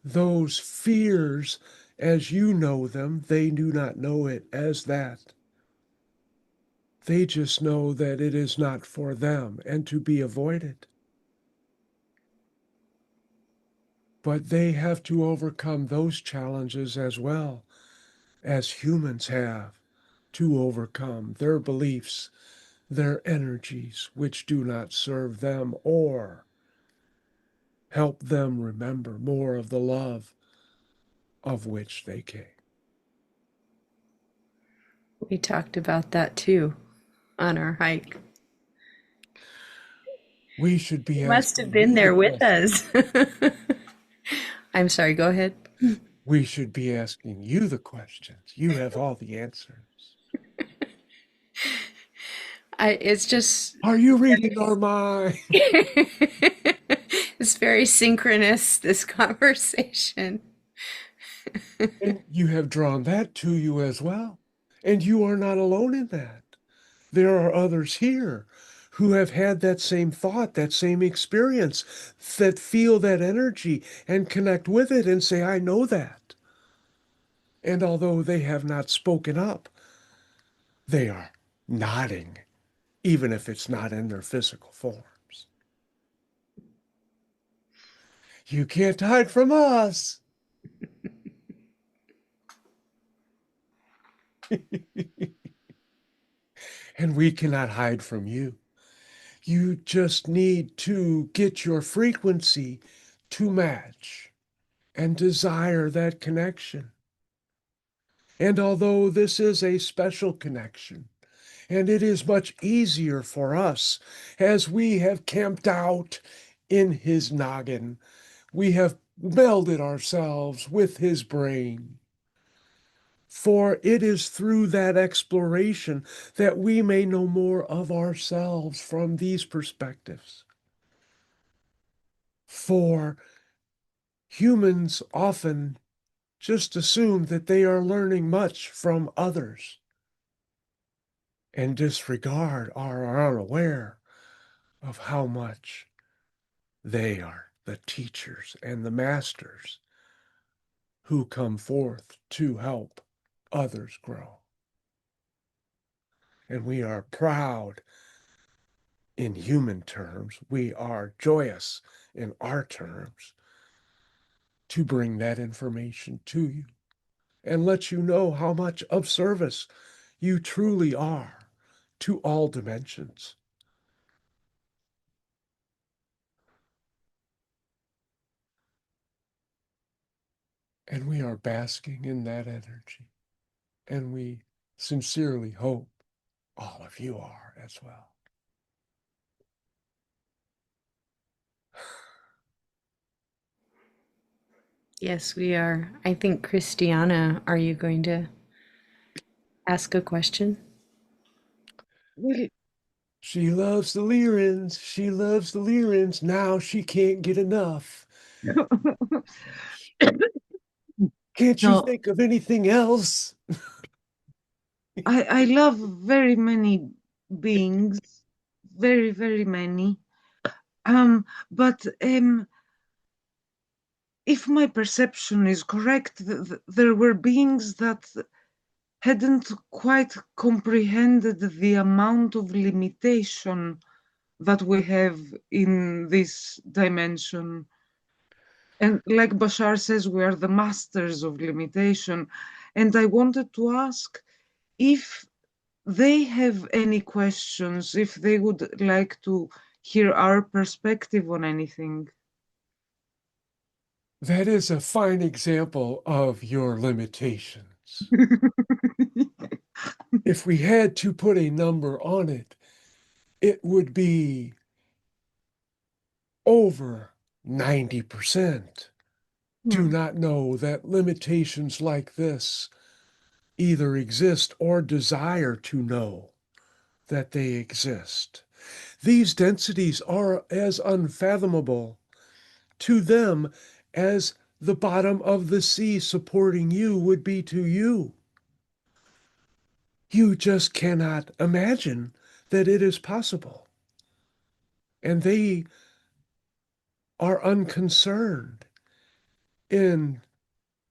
those fears as you know them. They do not know it as that. They just know that it is not for them and to be avoided. But they have to overcome those challenges as well as humans have to overcome their beliefs, their energies, which do not serve them or help them remember more of the love of which they came. We talked about that too on our hike. We should be You must have asking been you the there with questions. us. I'm sorry, go ahead. We should be asking you the questions. You have all the answers. It's just Are you reading our mind? it's very synchronous, this conversation. And you have drawn that to you as well. And you are not alone in that. There are others here who have had that same thought, that same experience, that feel that energy and connect with it and say, I know that. And although they have not spoken up, they are nodding, even if it's not in their physical forms. You can't hide from us. And we cannot hide from you. You just need to get your frequency to match and desire that connection. And although this is a special connection, and it is much easier for us as we have camped out in his noggin, we have melded ourselves with his brain. For it is through that exploration that we may know more of ourselves from these perspectives. For humans often just assume that they are learning much from others and disregard or are unaware of how much they are the teachers and the masters who come forth to help others grow. And we are proud in human terms. We are joyous in our terms to bring that information to you and let you know how much of service you truly are to all dimensions. And we are basking in that energy. And we sincerely hope all of you are as well. Yes, we are. I think, Christiana, are you going to ask a question? Well, She loves the Lyrans. She loves the Lyrans. Now she can't get enough. Can't you no, think of anything else? I love very many beings, very, very many. But if my perception is correct, there were beings that hadn't quite comprehended the amount of limitation that we have in this dimension. And like Bashar says, we are the masters of limitation. And I wanted to ask if they have any questions, if they would like to hear our perspective on anything. That is a fine example of your limitations. If we had to put a number on it, it would be over 90% do not know that limitations like this either exist or desire to know that they exist. These densities are as unfathomable to them as the bottom of the sea supporting you would be to you. You just cannot imagine that it is possible. And they are unconcerned in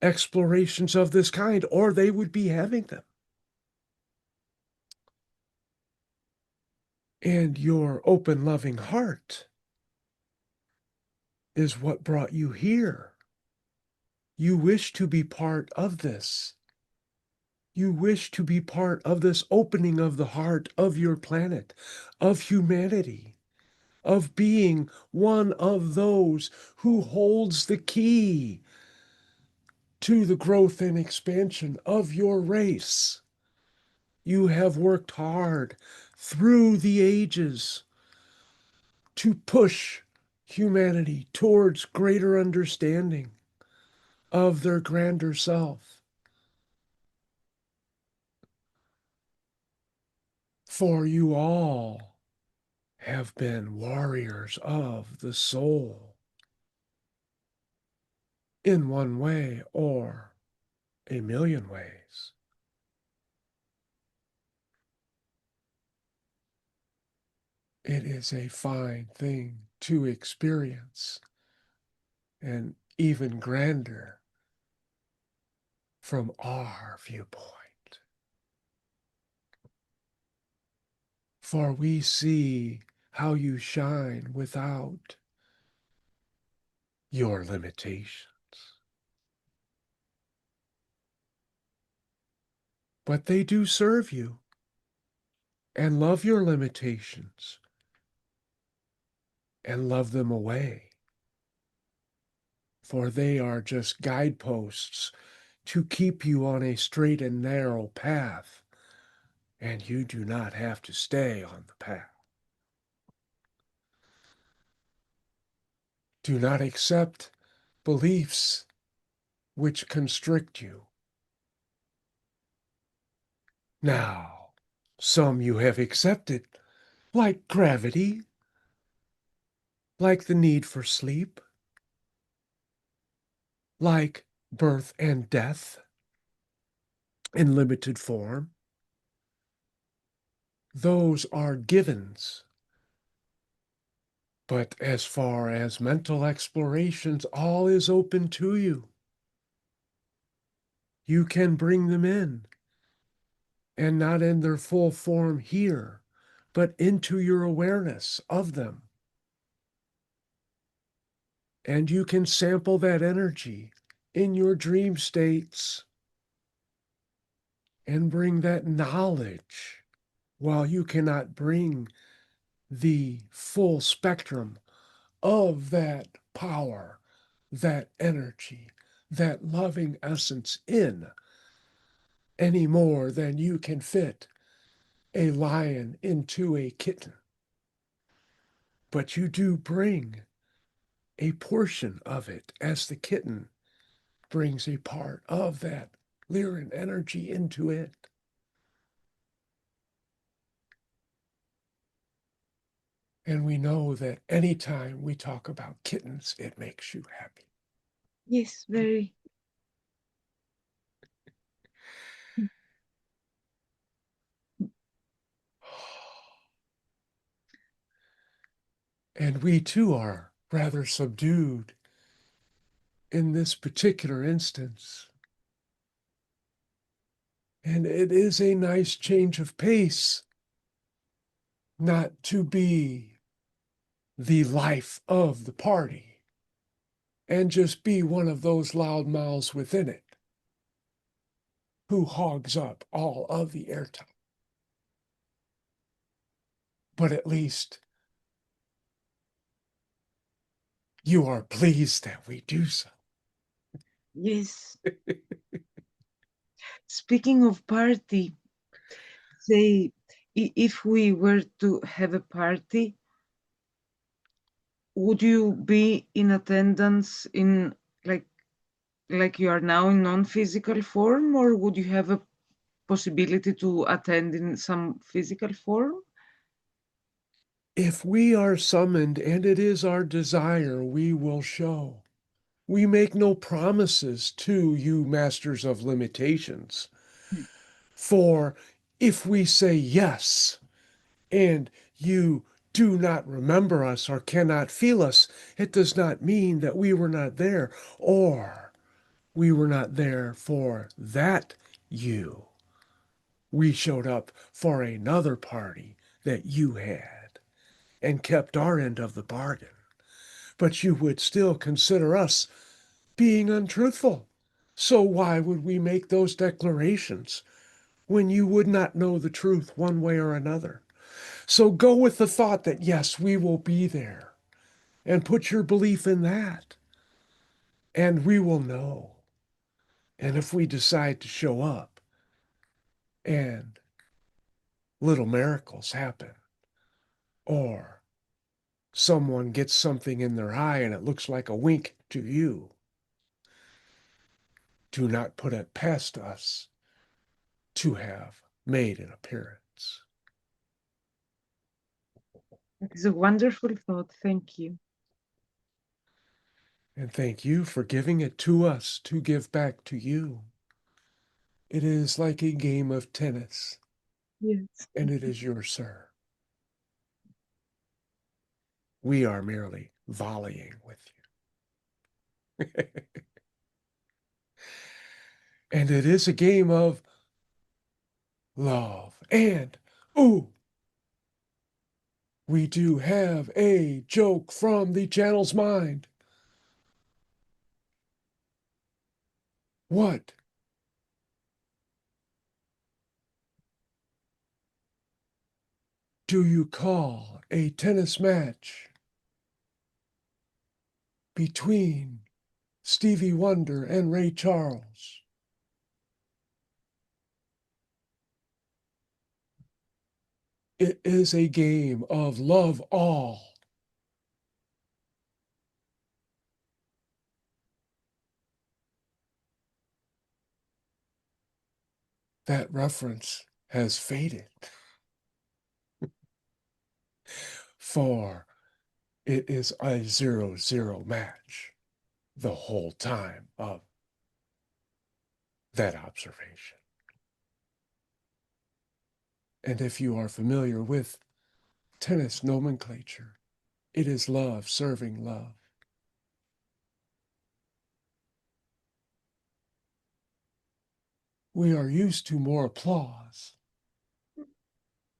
explorations of this kind, or they would be having them. And your open, loving heart is what brought you here. You wish to be part of this. You wish to be part of this opening of the heart of your planet, of humanity, of being one of those who holds the key to the growth and expansion of your race. You have worked hard through the ages to push humanity towards greater understanding of their grander self. For you all have been warriors of the soul in one way or a million ways. It is a fine thing to experience, and even grander from our viewpoint. For we see how you shine without your limitations. But they do serve you and love your limitations and love them away. For they are just guideposts to keep you on a straight and narrow path, and you do not have to stay on the path. Do not accept beliefs which constrict you. Now, some you have accepted, like gravity, like the need for sleep, like birth and death in limited form. Those are givens. But as far as mental explorations, all is open to you. You can bring them in, and not in their full form here, but into your awareness of them. And you can sample that energy in your dream states and bring that knowledge, while you cannot bring the full spectrum of that power, that energy, that loving essence in, any more than you can fit a lion into a kitten. But you do bring a portion of it, as the kitten brings a part of that Lyran energy into it. And we know that anytime we talk about kittens, it makes you happy. Yes, very. And we too are rather subdued in this particular instance. And it is a nice change of pace not to be the life of the party and just be one of those loud mouths within it who hogs up all of the airtime. But at least you are pleased that we do so. Yes. Speaking of party, say if we were to have a party, would you be in attendance in like you are now in non-physical form, or would you have a possibility to attend in some physical form? If we are summoned and it is our desire, we will show. We make no promises to you, masters of limitations. For if we say yes, and you do not remember us or cannot feel us, it does not mean that we were not there, or we were not there for that you. We showed up for another party that you had and kept our end of the bargain. But you would still consider us being untruthful. So why would we make those declarations when you would not know the truth one way or another? So go with the thought that, yes, we will be there, and put your belief in that, and we will know. And if we decide to show up and little miracles happen, or someone gets something in their eye and it looks like a wink to you, do not put it past us to have made an appearance. That is a wonderful thought. Thank you. And thank you for giving it to us to give back to you. It is like a game of tennis, Yes. and it is your serve. We are merely volleying with you. And it is a game of love. And, ooh, we do have a joke from the channel's mind. What do you call a tennis match between Stevie Wonder and Ray Charles? It is a game of love all. That reference has faded. For it is a 0-0 match the whole time of that observation. And if you are familiar with tennis nomenclature, it is love serving love. We are used to more applause.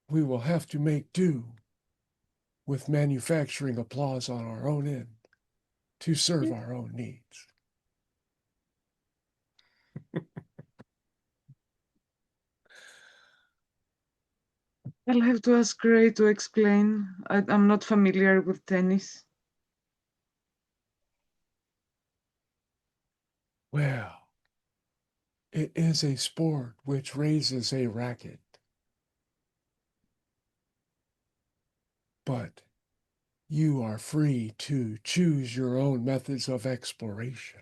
We will have to make do with manufacturing applause on our own end to serve our own needs. I'll have to ask Ray to explain. I'm not familiar with tennis. Well, it is a sport which raises a racket. But you are free to choose your own methods of exploration.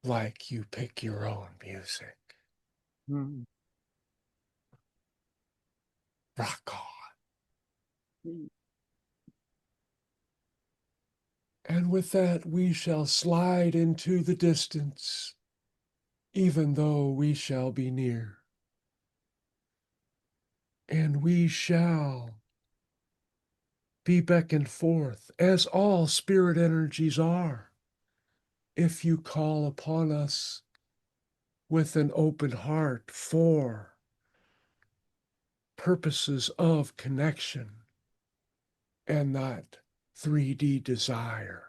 Like you pick your own music. Mm. Rock on. Mm. And with that, we shall slide into the distance, even though we shall be near. And we shall be beckoned forth, as all spirit energies are, if you call upon us with an open heart for purposes of connection and not 3D desire.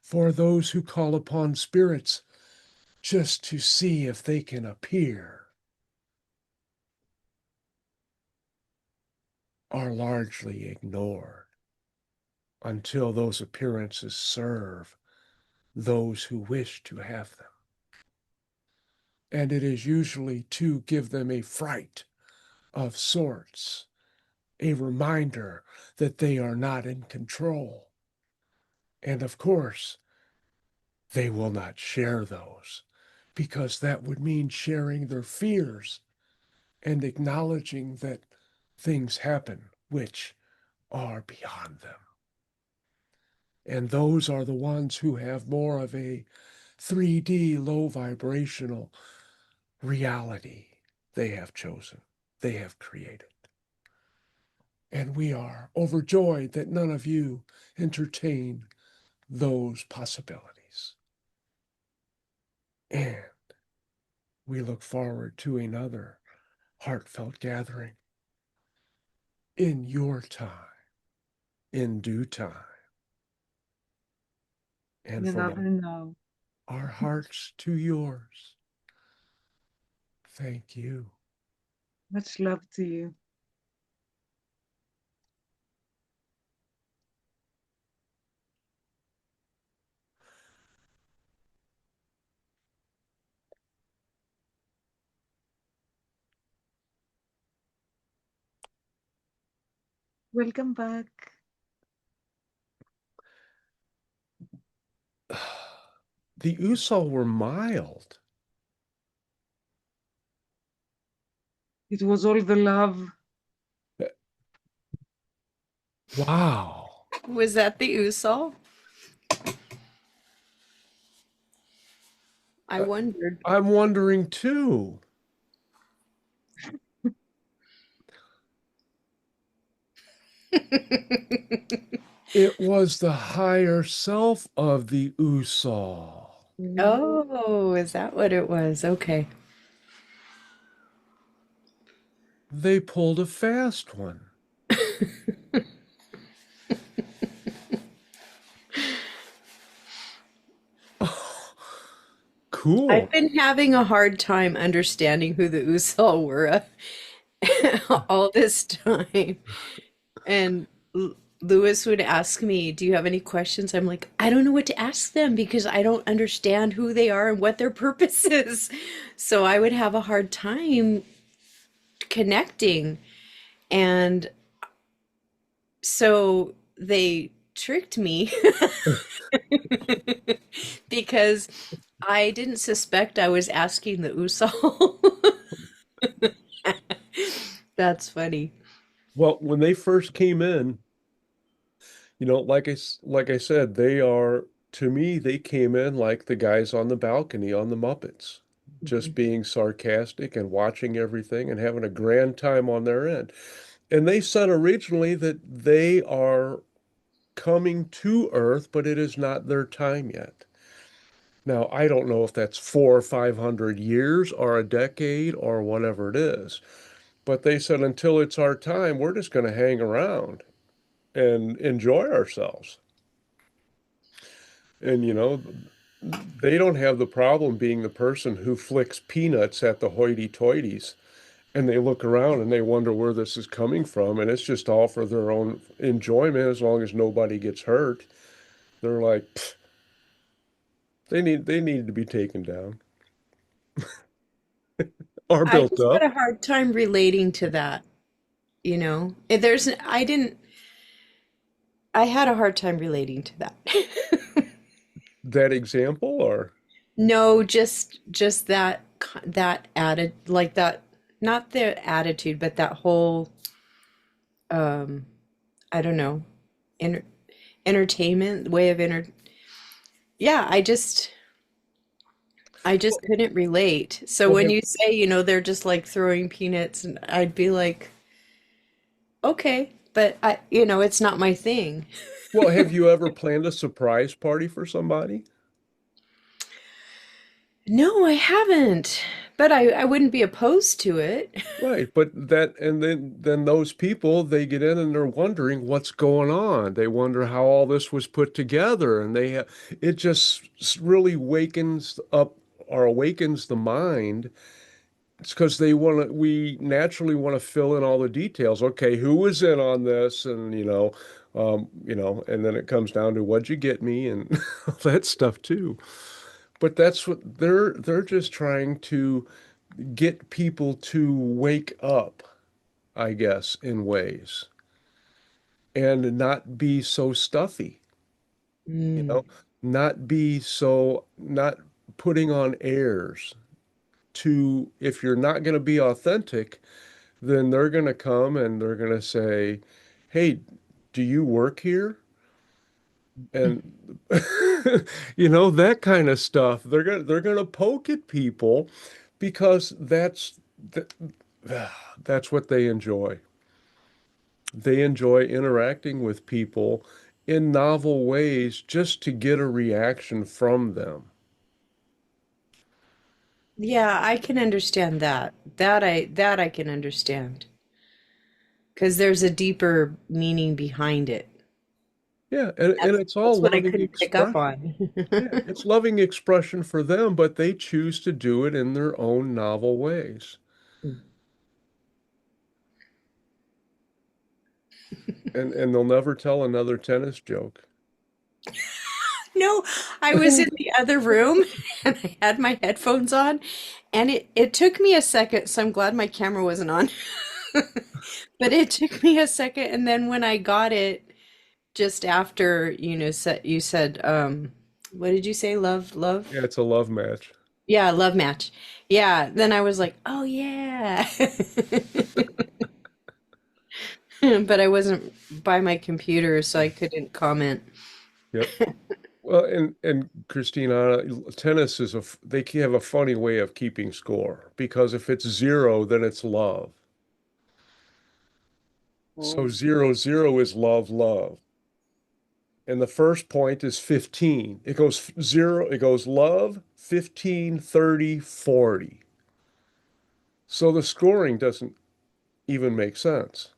For those who call upon spirits just to see if they can appear are largely ignored until those appearances serve those who wish to have them. And it is usually to give them a fright of sorts, a reminder that they are not in control. And of course, they will not share those because that would mean sharing their fears and acknowledging that things happen which are beyond them. And those are the ones who have more of a 3D low vibrational reality they have chosen, they have created. And we are overjoyed that none of you entertain those possibilities. And we look forward to another heartfelt gathering in your time, in due time. And from Now. our hearts to yours, thank you. Much love to you. Welcome back. The Usol were mild. It was all the love. Wow. Was that the Usol? I wondered. I'm wondering too. It was the higher self of the Usol. Oh, is that what it was? Okay. They pulled a fast one. Oh, cool. I've been having a hard time understanding who the Usol were all this time. And Lewis would ask me, "Do you have any questions?" I'm like, I don't know what to ask them because I don't understand who they are and what their purpose is. So I would have a hard time connecting. And so they tricked me because I didn't suspect I was asking the Usol. That's funny. Well, when they first came in, like I said, they are, to me, they came in like the guys on the balcony on the Muppets, just being sarcastic and watching everything and having a grand time on their end. And they said originally that they are coming to Earth, but it is not their time yet. Now, I don't know if that's 400 or 500 years or a decade or whatever it is, but they said until it's our time, we're just going to hang around and enjoy ourselves. And, they don't have the problem being the person who flicks peanuts at the hoity-toities, and they look around and they wonder where this is coming from, and it's just all for their own enjoyment as long as nobody gets hurt. They're like, "Pfft, they need to be taken down or I built just had up." a hard time relating to that, you know. I had a hard time relating to that. That example, or No, just that added like that, not the attitude, but that whole um I don't know, enter, entertainment way of yeah, I just couldn't relate. So well, when you say, they're just like throwing peanuts, and I'd be like, okay, but it's not my thing. have you ever planned a surprise party for somebody? No, I haven't, but I wouldn't be opposed to it. Right, but and then those people, they get in and they're wondering what's going on. They wonder how all this was put together, and it just really wakens up or awakens the mind. It's because we naturally want to fill in all the details. Okay, who was in on this? And and then it comes down to what'd you get me and all that stuff too. But that's what they're just trying to get people to wake up, I guess, in ways, and not be so stuffy, you Mm. know, not putting on airs to, if you're not going to be authentic, then they're going to come and they're going to say, "Hey, do you work here?" And that kind of stuff. They're going to poke at people because that's what they enjoy. They enjoy interacting with people in novel ways just to get a reaction from them. Yeah, I can understand that. That I can understand. Because there's a deeper meaning behind it. Yeah, and it's all That's what I loving couldn't pick up expression. on. Yeah, it's loving expression for them, but they choose to do it in their own novel ways. And they'll never tell another tennis joke. No, I was in the other room and I had my headphones on, and it took me a second, so I'm glad my camera wasn't on. But it took me a second, and then when I got it just after, you said, what did you say? Love? Yeah, it's a love match. Yeah, love match. Yeah, then I was like, oh yeah. But I wasn't by my computer, so I couldn't comment. Yep. Well, and Christina, tennis they have a funny way of keeping score because if it's zero, then it's love. So Oh, 0-0 is love, love. And the first point is 15. It goes zero, it goes love, 15, 30, 40. So the scoring doesn't even make sense.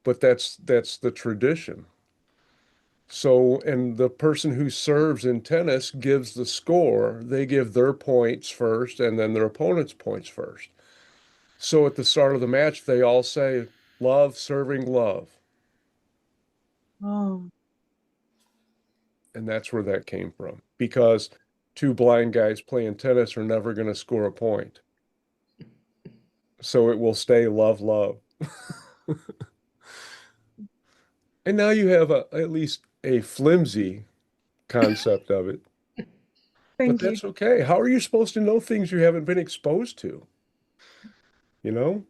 But that's the tradition. So, and the person who serves in tennis gives the score. They give their points first and then their opponent's points first. So at the start of the match, they all say, love, serving love. oh, And that's where that came from. Because two blind guys playing tennis are never going to score a point. So it will stay love, love. And now you have at least a flimsy concept of it. But thank you. that's okay. How are you supposed to know things you haven't been exposed to? You know?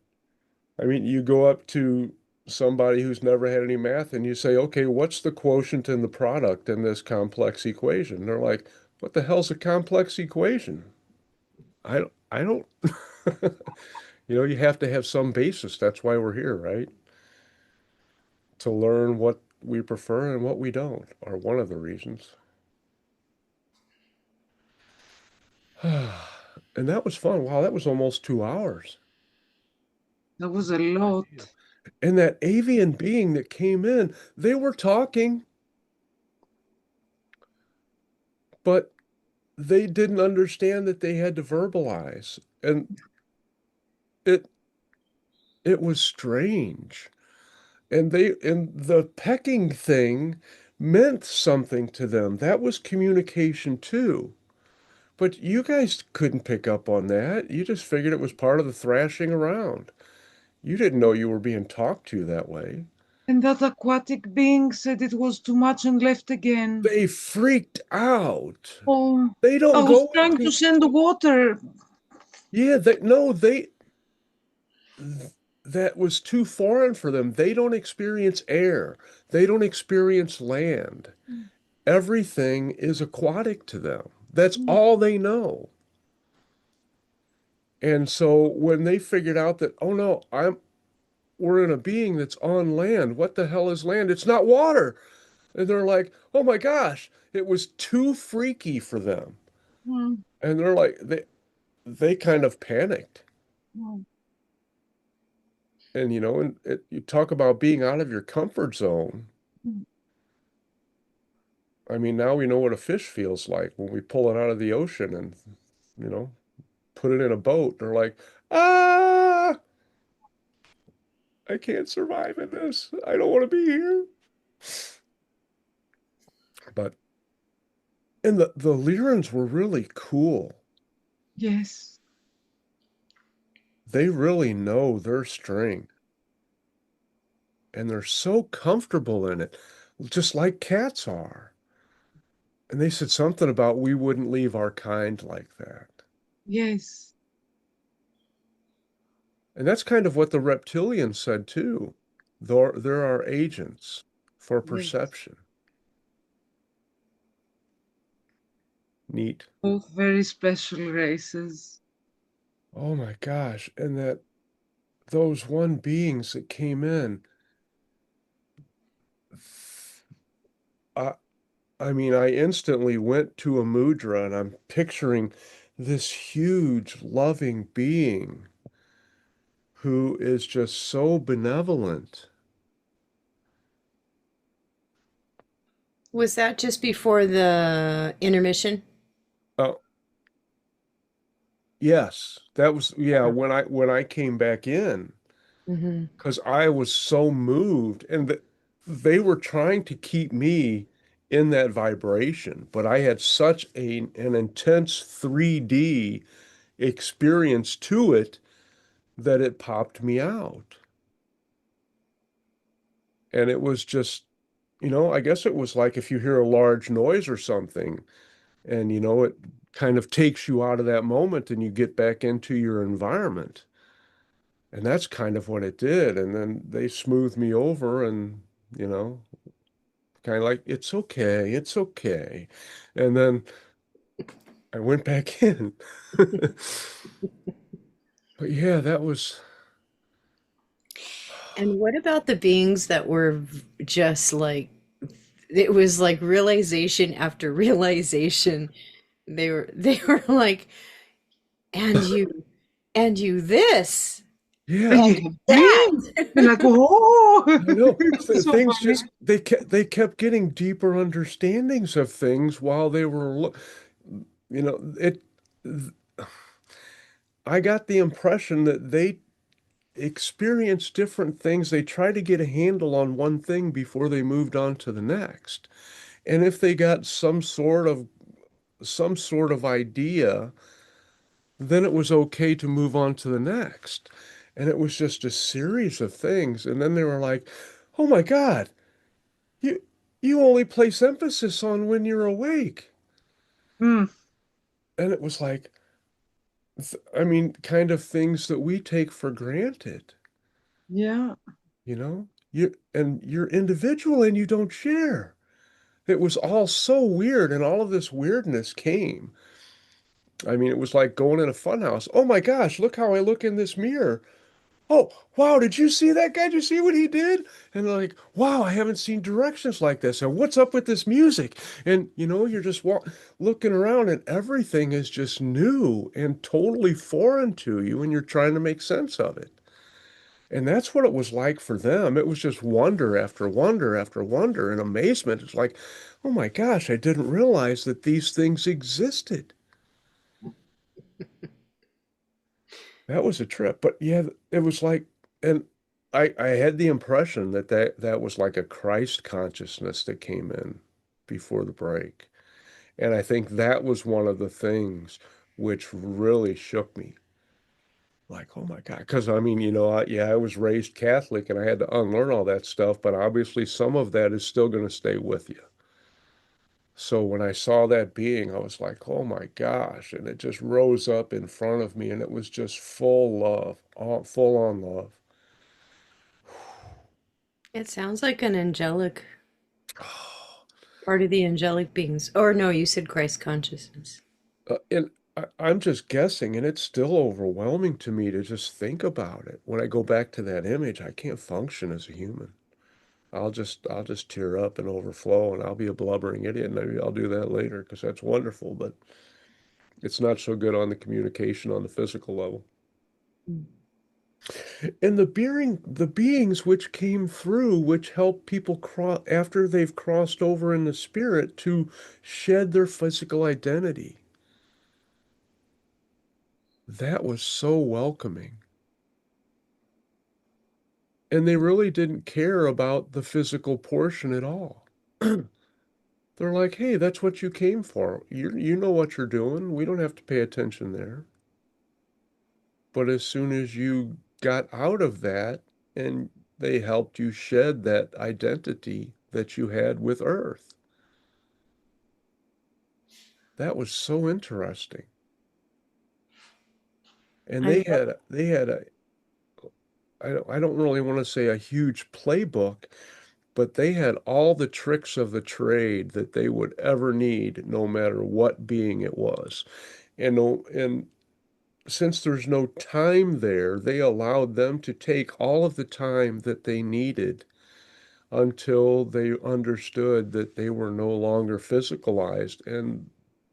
I mean, you go up to somebody who's never had any math and you say, okay, what's the quotient in the product in this complex equation? They're like, what the hell's a complex equation? I don't, you have to have some basis. That's why we're here, right? To learn what we prefer and what we don't, are one of the reasons. And that was fun. Wow, that was almost 2 hours. That was a lot. And that avian being that came in, they were talking, but they didn't understand that they had to verbalize. And it it was strange. And the pecking thing meant something to them. That was communication too. But you guys couldn't pick up on that. You just figured it was part of the thrashing around. You didn't know you were being talked to that way. And that aquatic being said it was too much and left again. They freaked out. Oh, They I don't was go trying to into, send water. yeah, they, no, they, that was too foreign for them. They don't experience air. They don't experience land. Everything is aquatic to them. That's all they know. And so when they figured out that, oh no, we're in a being that's on land. What the hell is land? It's not water. And they're like, oh my gosh, it was too freaky for them. Mm, And they're like, they kind of panicked. mm, And you talk about being out of your comfort zone. mm. I mean, now we know what a fish feels like when we pull it out of the ocean and, you know, put it in a boat. They're like, ah, I can't survive in this. I don't want to be here. But, and the Lyrans were really cool. Yes, They really know their strength and they're so comfortable in it, just like cats are. And they said something about we wouldn't leave our kind like that. yes, And that's kind of what the reptilians said too. There are agents for yes. perception. Neat. Both very special races. Oh my gosh. And that those one beings that came in, I, I mean, I instantly went to a mudra and I'm picturing this huge, loving being who is just so benevolent. Was that just before the intermission? Oh, yes, that was, yeah, when I came back in, Mm-hmm. because I was so moved, and they were trying to keep me in that vibration, but I had such an intense 3D experience to it that it popped me out. And it was just, I guess it was like if you hear a large noise or something, and it kind of takes you out of that moment and you get back into your environment. And that's kind of what it did. And then they smoothed me over and, you know, kind of like, it's okay, it's okay. And then I went back in. But yeah, that was, And what about the beings that were just like, it was like realization after realization. They were like, and you this, yeah, and You you have that. me. You're like, oh, I know. so Things funny. just they kept getting deeper understandings of things while they were, it. I got the impression that they experience different things. They try to get a handle on one thing before they moved on to the next. And if they got some sort of idea, then it was okay to move on to the next. And it was just a series of things. And then they were like, "Oh my God, you you only place emphasis on when you're awake." Mm, And it was like, I mean, kind of things that we take for granted, yeah. you know? You're individual and you don't share. It was all so weird, and all of this weirdness came. I mean, it was like going in a funhouse. Oh my gosh, look how I look in this mirror. Oh, wow, did you see that guy? Did you see what he did? And like, wow, I haven't seen directions like this. And what's up with this music? And you're just looking around and everything is just new and totally foreign to you, and you're trying to make sense of it. And that's what it was like for them. It was just wonder after wonder after wonder and amazement. It's like, oh my gosh, I didn't realize that these things existed. That was a trip. But yeah, it was like, and I had the impression that that was like a Christ consciousness that came in before the break. And I think that was one of the things which really shook me. Like, oh my God. Because I mean, yeah, I was raised Catholic and I had to unlearn all that stuff, but obviously some of that is still going to stay with you. So when I saw that being, I was like, oh my gosh. And it just rose up in front of me and it was just full love, full on love. It sounds like an angelic part of the angelic beings. Or no, you said Christ consciousness. And I'm just guessing, and it's still overwhelming to me to just think about it. When I go back to that image, I can't function as a human. I'll just tear up and overflow, and I'll be a blubbering idiot. Maybe I'll do that later because that's wonderful, but it's not so good on the communication on the physical level. Mm. And the beings which came through, which help people cross after they've crossed over in the spirit to shed their physical identity. That was so welcoming. And they really didn't care about the physical portion at all. They're like, hey, that's what you came for. You know what you're doing. We don't have to pay attention there. But as soon as you got out of that and they helped you shed that identity that you had with Earth, that was so interesting. And I they had a I don't really want to say a huge playbook, but they had all the tricks of the trade that they would ever need, no matter what being it was. And since there's no time there, they allowed them to take all of the time that they needed until they understood that they were no longer physicalized and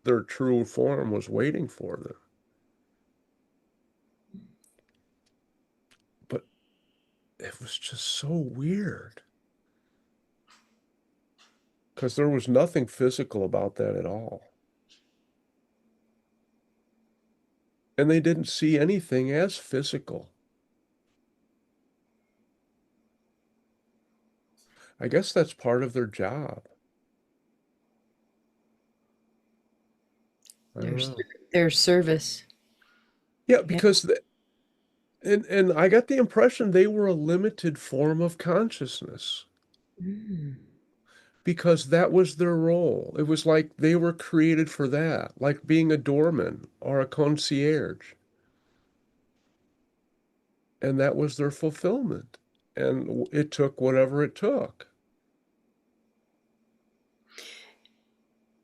their true form was waiting for them. But it was just so weird because there was nothing physical about that at all. And they didn't see anything as physical. I guess that's part of their job. I don't there's know. their service. Yeah, Yeah. because and I got the impression they were a limited form of consciousness Mm. because that was their role. It was like they were created for that, like being a doorman or a concierge. And that was their fulfillment. And it took whatever it took.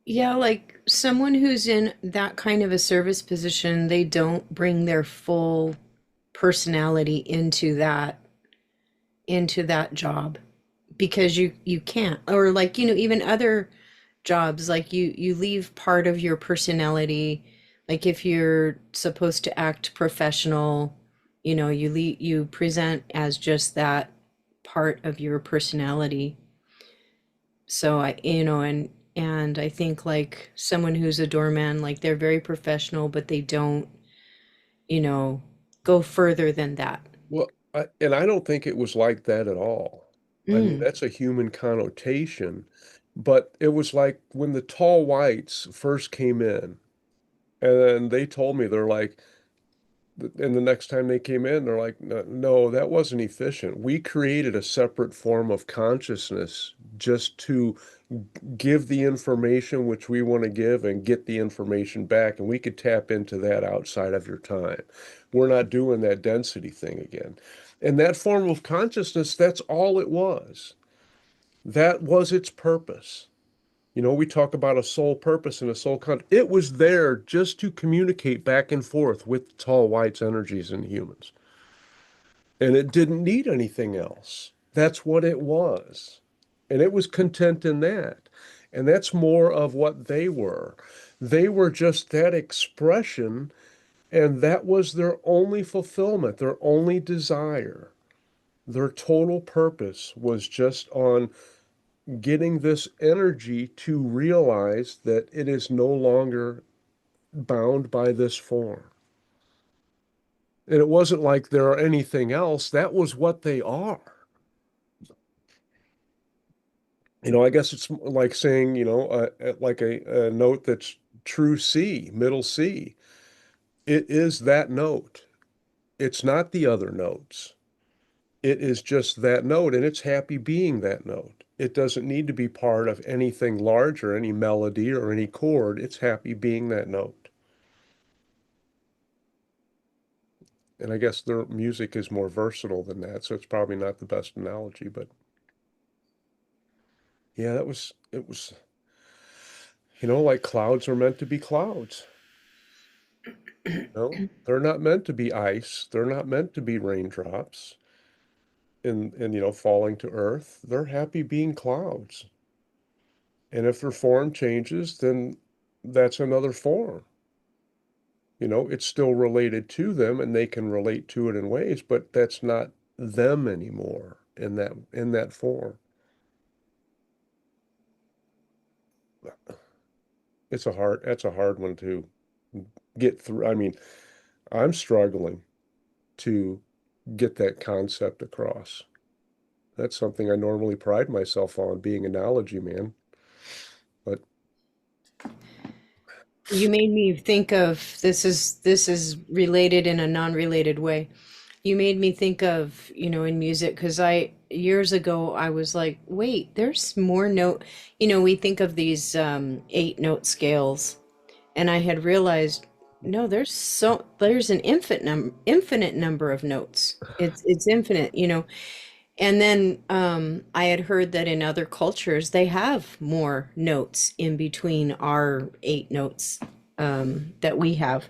Yeah, like someone who's in that kind of a service position, they don't bring their full personality into that job because you can't. Or like, even other jobs, like you leave part of your personality, like if you're supposed to act professional, you present as just that part of your personality. So and I think like someone who's a doorman, like they're very professional, but they don't, you know, go further than that. Well, and I don't think it was like that at all. I mean, Mm. that's a human connotation, but it was like when the tall whites first came in, and then they told me, they're like, and the next time they came in, they're like, no, no, that wasn't efficient. We created a separate form of consciousness just to give the information which we want to give and get the information back, and we could tap into that outside of your time. We're not doing that density thing again. And that form of consciousness, that's all it was. That was its purpose. We talk about a soul purpose and a soul con. It was there just to communicate back and forth with the tall whites energies and humans. And it didn't need anything else. That's what it was. And it was content in that. And that's more of what they were. They were just that expression, and that was their only fulfillment, their only desire. Their total purpose was just on getting this energy to realize that it is no longer bound by this form. And it wasn't like they're anything else. That was what they are. I guess it's like saying, like a note that's true C, middle C. It is that note. It's not the other notes. It is just that note, and it's happy being that note. It doesn't need to be part of anything larger, any melody or any chord. It's happy being that note. And I guess their music is more versatile than that, so it's probably not the best analogy, but yeah, it was, like clouds are meant to be clouds. They're not meant to be ice. They're not meant to be raindrops in falling to earth. They're happy being clouds. And if their form changes, then that's another form. It's still related to them and they can relate to it in ways, but that's not them anymore in that form. That's a hard one to get through. I mean, I'm struggling to get that concept across. That's something I normally pride myself on, being analogy man. But You made me think of this is related in a non-related way. You made me think of, in music, because I years ago I was like, wait, there's more note. We think of these 8 note scales, and I had realized no, there's an infinite number of notes. It's infinite, And then I had heard that in other cultures they have more notes in between our 8 notes that we have.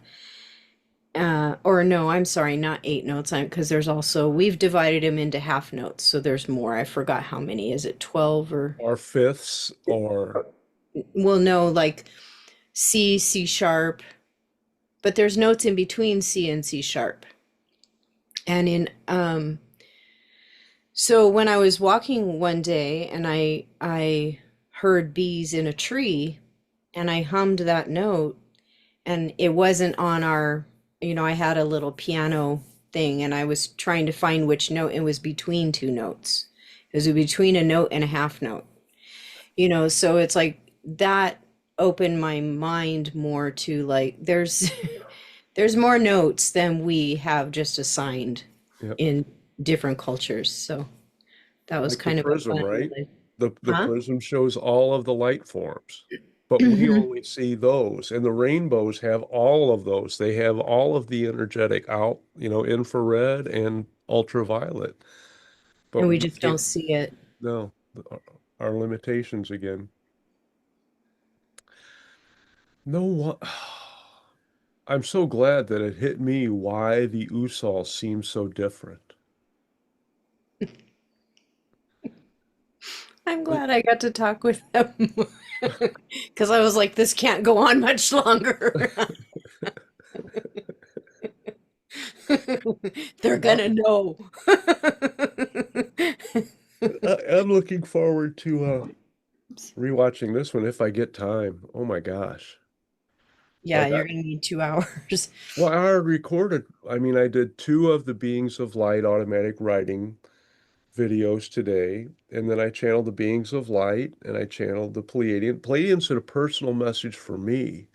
Or no, I'm sorry, not 8 notes. Because there's also we've divided them into half notes, so there's more. I forgot how many. Is it 12 or? our fifths or Well, no, like C, C sharp, but there's notes in between C and C sharp. And so when I was walking one day and I heard bees in a tree and I hummed that note, and it wasn't on our, I had a little piano thing and I was trying to find which note. It was between 2 notes. It was between a note and a half note. So it's like that opened my mind more to like there's more notes than we have just assigned yep. in different cultures. So that was Like the kind of a prism, fun, right? like, The huh? prism shows all of the light forms, but we Mhm. only see those. And the rainbows have all of those. They have all of the energetic infrared and ultraviolet. But And we we just don't can't see it. know our limitations again. No one. I'm so glad that it hit me why the Usol seems so different. I'm glad I got to talk with them because I was like, this can't go on much longer. They're Well, gonna know. I'm looking forward to rewatching this one if I get time. Oh my gosh. Yeah, Like you're gonna need 2 hours. well, I already recorded. I mean, I did two of the Beings of Light automatic writing videos today, and then I channeled the Beings of Light and I channeled the Pleiadian. Pleiadians had a personal message for me.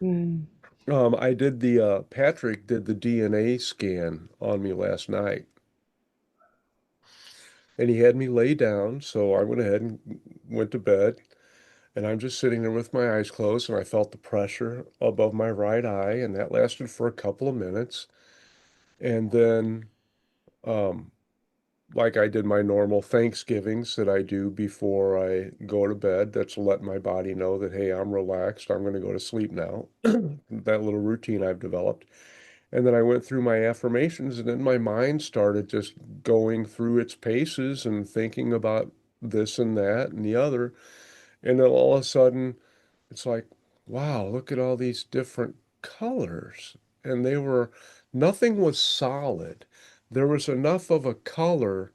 Mm. I did Patrick did the DNA scan on me last night, and he had me lay down, so I went ahead and went to bed, and I'm just sitting there with my eyes closed, and I felt the pressure above my right eye, and that lasted for a couple of minutes, and then um, like I did my normal Thanksgivings that I do before I go to bed. That's to let my body know that, hey, I'm relaxed. I'm going to go to sleep now. That little routine I've developed. And then I went through my affirmations, and then my mind started just going through its paces and thinking about this and that and the other. And then all of a sudden, it's like, wow, look at all these different colors. And nothing was solid. there was enough of a color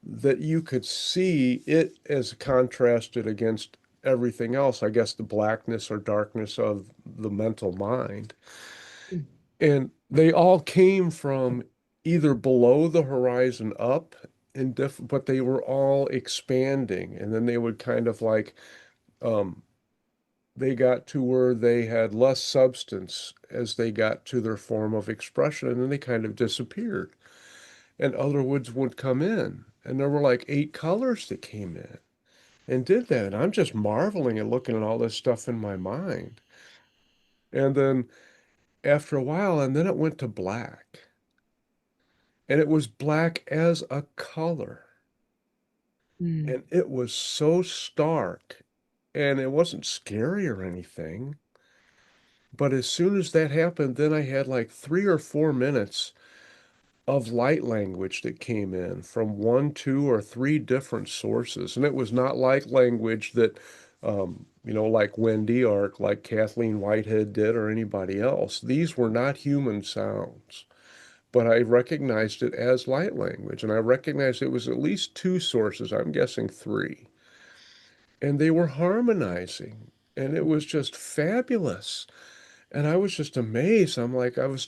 that you could see it as contrasted against everything else, I guess the blackness or darkness of the mental mind. And they all came from either below the horizon up in different, but they were all expanding. And then they would kind of like, um, they got to where they had less substance as they got to their form of expression, and then they kind of disappeared. And other woods would come in, and there were like 8 colors that came in and did that. And I'm just marveling and looking at all this stuff in my mind. And then after a while, and then it went to black. And it was black as a color. Mm. And it was so stark. And it wasn't scary or anything. But as soon as that happened, then I had like 3 or 4 minutes of light language that came in from 1, 2, or 3 different sources. And it was not like language that, like Wendy or like Kathleen Whitehead did or anybody else. These were not human sounds. But I recognized it as light language, and I recognized it was at least 2 sources, I'm guessing 3. And they were harmonizing, and it was just fabulous. And I was just amazed. I'm like, I was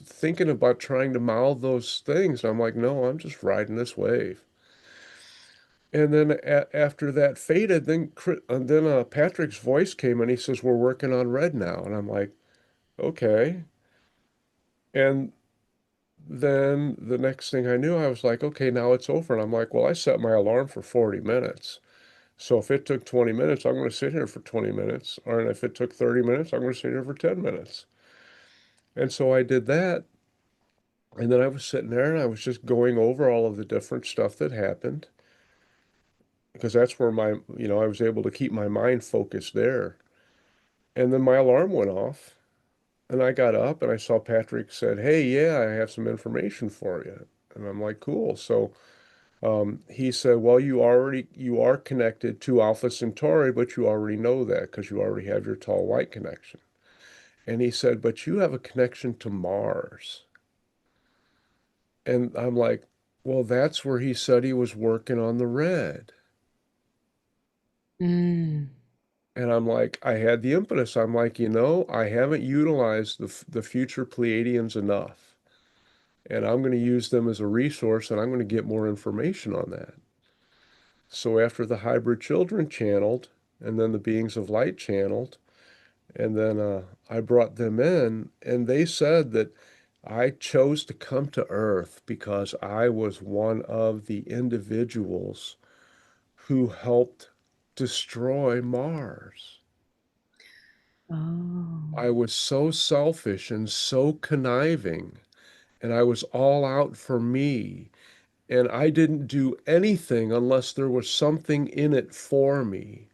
thinking about trying to mouth those things. I'm like, no, I'm just riding this wave. And then after that faded, then Patrick's voice came and he says, "We're working on red now." And I'm like, okay. And then the next thing I knew, I was like, okay, now it's over. And I'm like, well, I set my alarm for 40 minutes. So if it took 20 minutes, I'm going to sit here for 20 minutes. Or if it took 30 minutes, I'm going to sit here for 10 minutes. And so I did that. And then I was sitting there and I was just going over all of the different stuff that happened because that's where I was able to keep my mind focused there. And then my alarm went off and I got up and I saw Patrick said, "Hey, yeah, I have some information for you." And I'm like, "Cool." So he said, "Well, you are connected to Alpha Centauri, but you already know that because you already have your tall white connection." And he said, "But you have a connection to Mars." And I'm like, "Well, that's where he said he was working on the red." Mm. And I'm like, I had the impetus. I'm like, I haven't utilized the future Pleiadians enough. And I'm going to use them as a resource and I'm going to get more information on that. So after the hybrid children channeled, and then the beings of light channeled, and then I brought them in, and they said that I chose to come to Earth because I was one of the individuals who helped destroy Mars. Oh. I was so selfish and so conniving, and I was all out for me, and I didn't do anything unless there was something in it for me.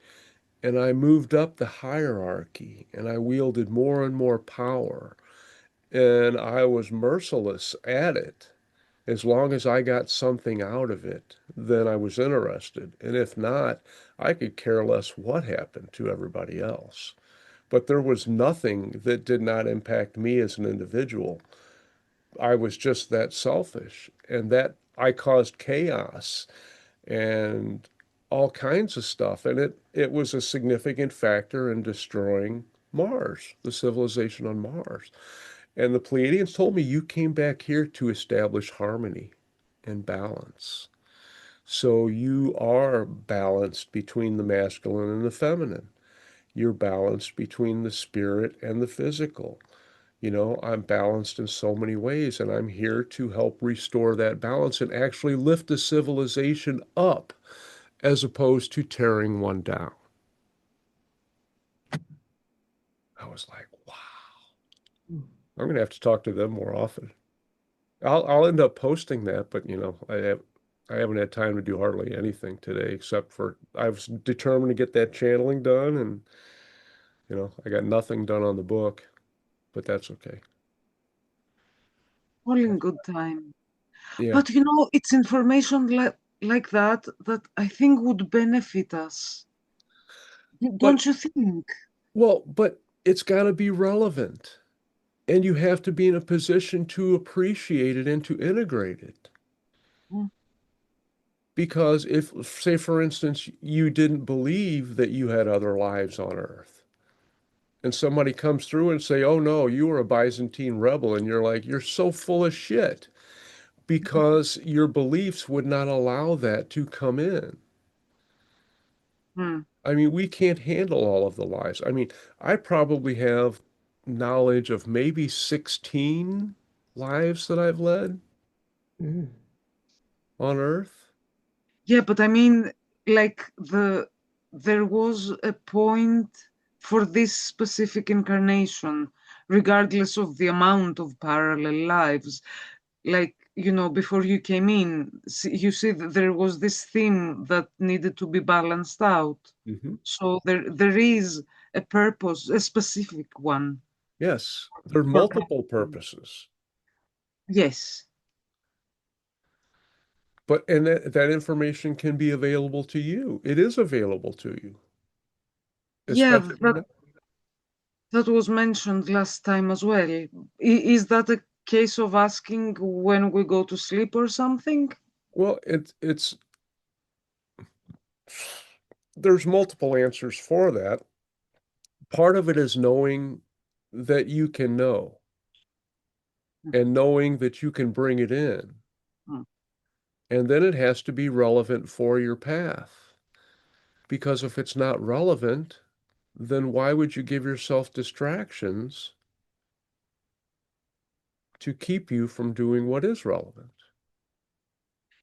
And I moved up the hierarchy, and I wielded more and more power, and I was merciless at it. As long as I got something out of it, then I was interested. And if not, I could care less what happened to everybody else. But there was nothing that did not impact me as an individual. I was just that selfish, and that I caused chaos and all kinds of stuff. And it was a significant factor in destroying Mars, the civilization on Mars. And the Pleiadians told me you came back here to establish harmony and balance. So you are balanced between the masculine and the feminine. You're balanced between the spirit and the physical. I'm balanced in so many ways, and I'm here to help restore that balance and actually lift the civilization up as opposed to tearing one down. I was like, wow, I'm going to have to talk to them more often. I'll end up posting that, but I haven't had time to do hardly anything today except for I was determined to get that channeling done, and I got nothing done on the book, but that's okay. All in good time. Yeah. But it's information like that I think would benefit us. But Don't you think? Well, but it's got to be relevant. And you have to be in a position to appreciate it and to integrate it. Mm. Because if, say, for instance, you didn't believe that you had other lives on Earth, and somebody comes through and say, "Oh no, you were a Byzantine rebel," and you're like, "You're so full of shit," because your beliefs would not allow that to come in. Mm. I mean, we can't handle all of the lives. I mean, I probably have knowledge of maybe 16 lives that I've led Mm. on Earth. Yeah, but I mean, like there was a point for this specific incarnation, regardless of the amount of parallel lives. Like, before you came in, you see that there was this theme that needed to be balanced out. Mhm. So there is a purpose, a specific one. Yes, there are For multiple purposes, yes. but and that information can be available to you. It is available to you, Yeah, especially now. that was mentioned last time as well. Is that a case of asking when we go to sleep or something? Well, it's there's multiple answers for that. Part of it is knowing that you can know and knowing that you can bring it in. Mm. And then it has to be relevant for your path. Because if it's not relevant, then why would you give yourself distractions to keep you from doing what is relevant?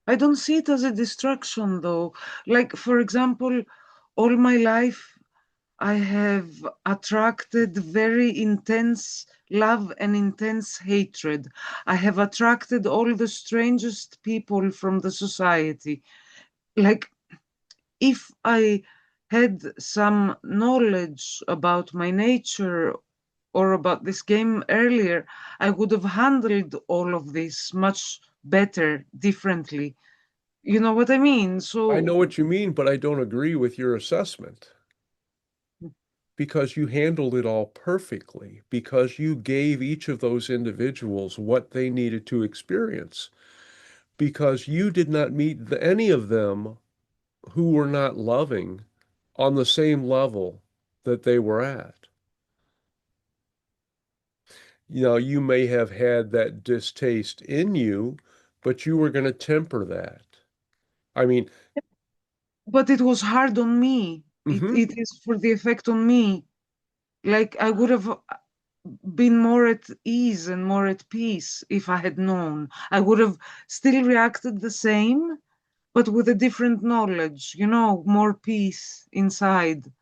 I don't see it as a distraction though. Like, for example, all my life I have attracted very intense love and intense hatred. I have attracted all the strangest people from the society. Like, if I had some knowledge about my nature or about this game earlier, I would have handled all of this much better, differently. You know what I mean? I know So, what you mean, but I don't agree with your assessment because you handled it all perfectly, because you gave each of those individuals what they needed to experience, because you did not meet any of them who were not loving on the same level that they were at. You know, you may have had that distaste in you, but you were going to temper that. I mean, but it was hard on me. mhm. It is for the effect on me. Like I would have been more at ease and more at peace if I had known. I would have still reacted the same, but with a different knowledge, more peace inside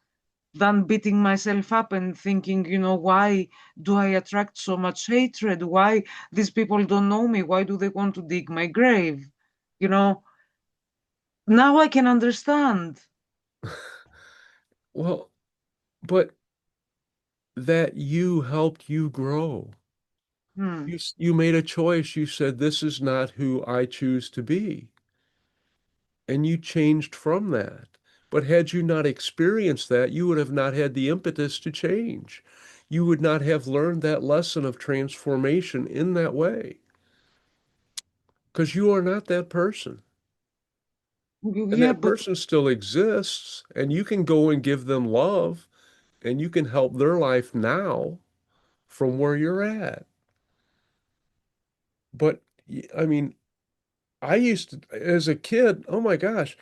than beating myself up and thinking, why do I attract so much hatred? Why these people don't know me? Why do they want to dig my grave? You know, now I can understand. Well, but that you helped you grow. Hmm. You made a choice. You said, this is not who I choose to be. And you changed from that. But had you not experienced that, you would have not had the impetus to change. You would not have learned that lesson of transformation in that way. Because you are not that person. And Yeah, that but person still exists, and you can go and give them love, and you can help their life now from where you're at. But I mean, I used to, as a kid, oh my gosh,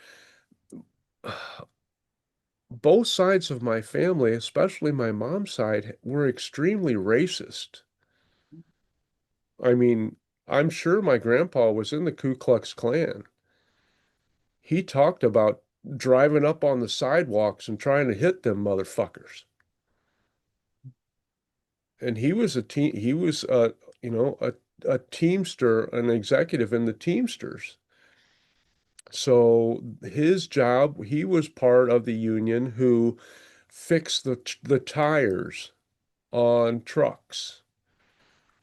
both sides of my family, especially my mom's side, were extremely racist. I mean, I'm sure my grandpa was in the Ku Klux Klan. He talked about driving up on the sidewalks and trying to hit them motherfuckers. And he was he was you know, a teamster, an executive in the Teamsters. So his job, he was part of the union who fixed the tires on trucks.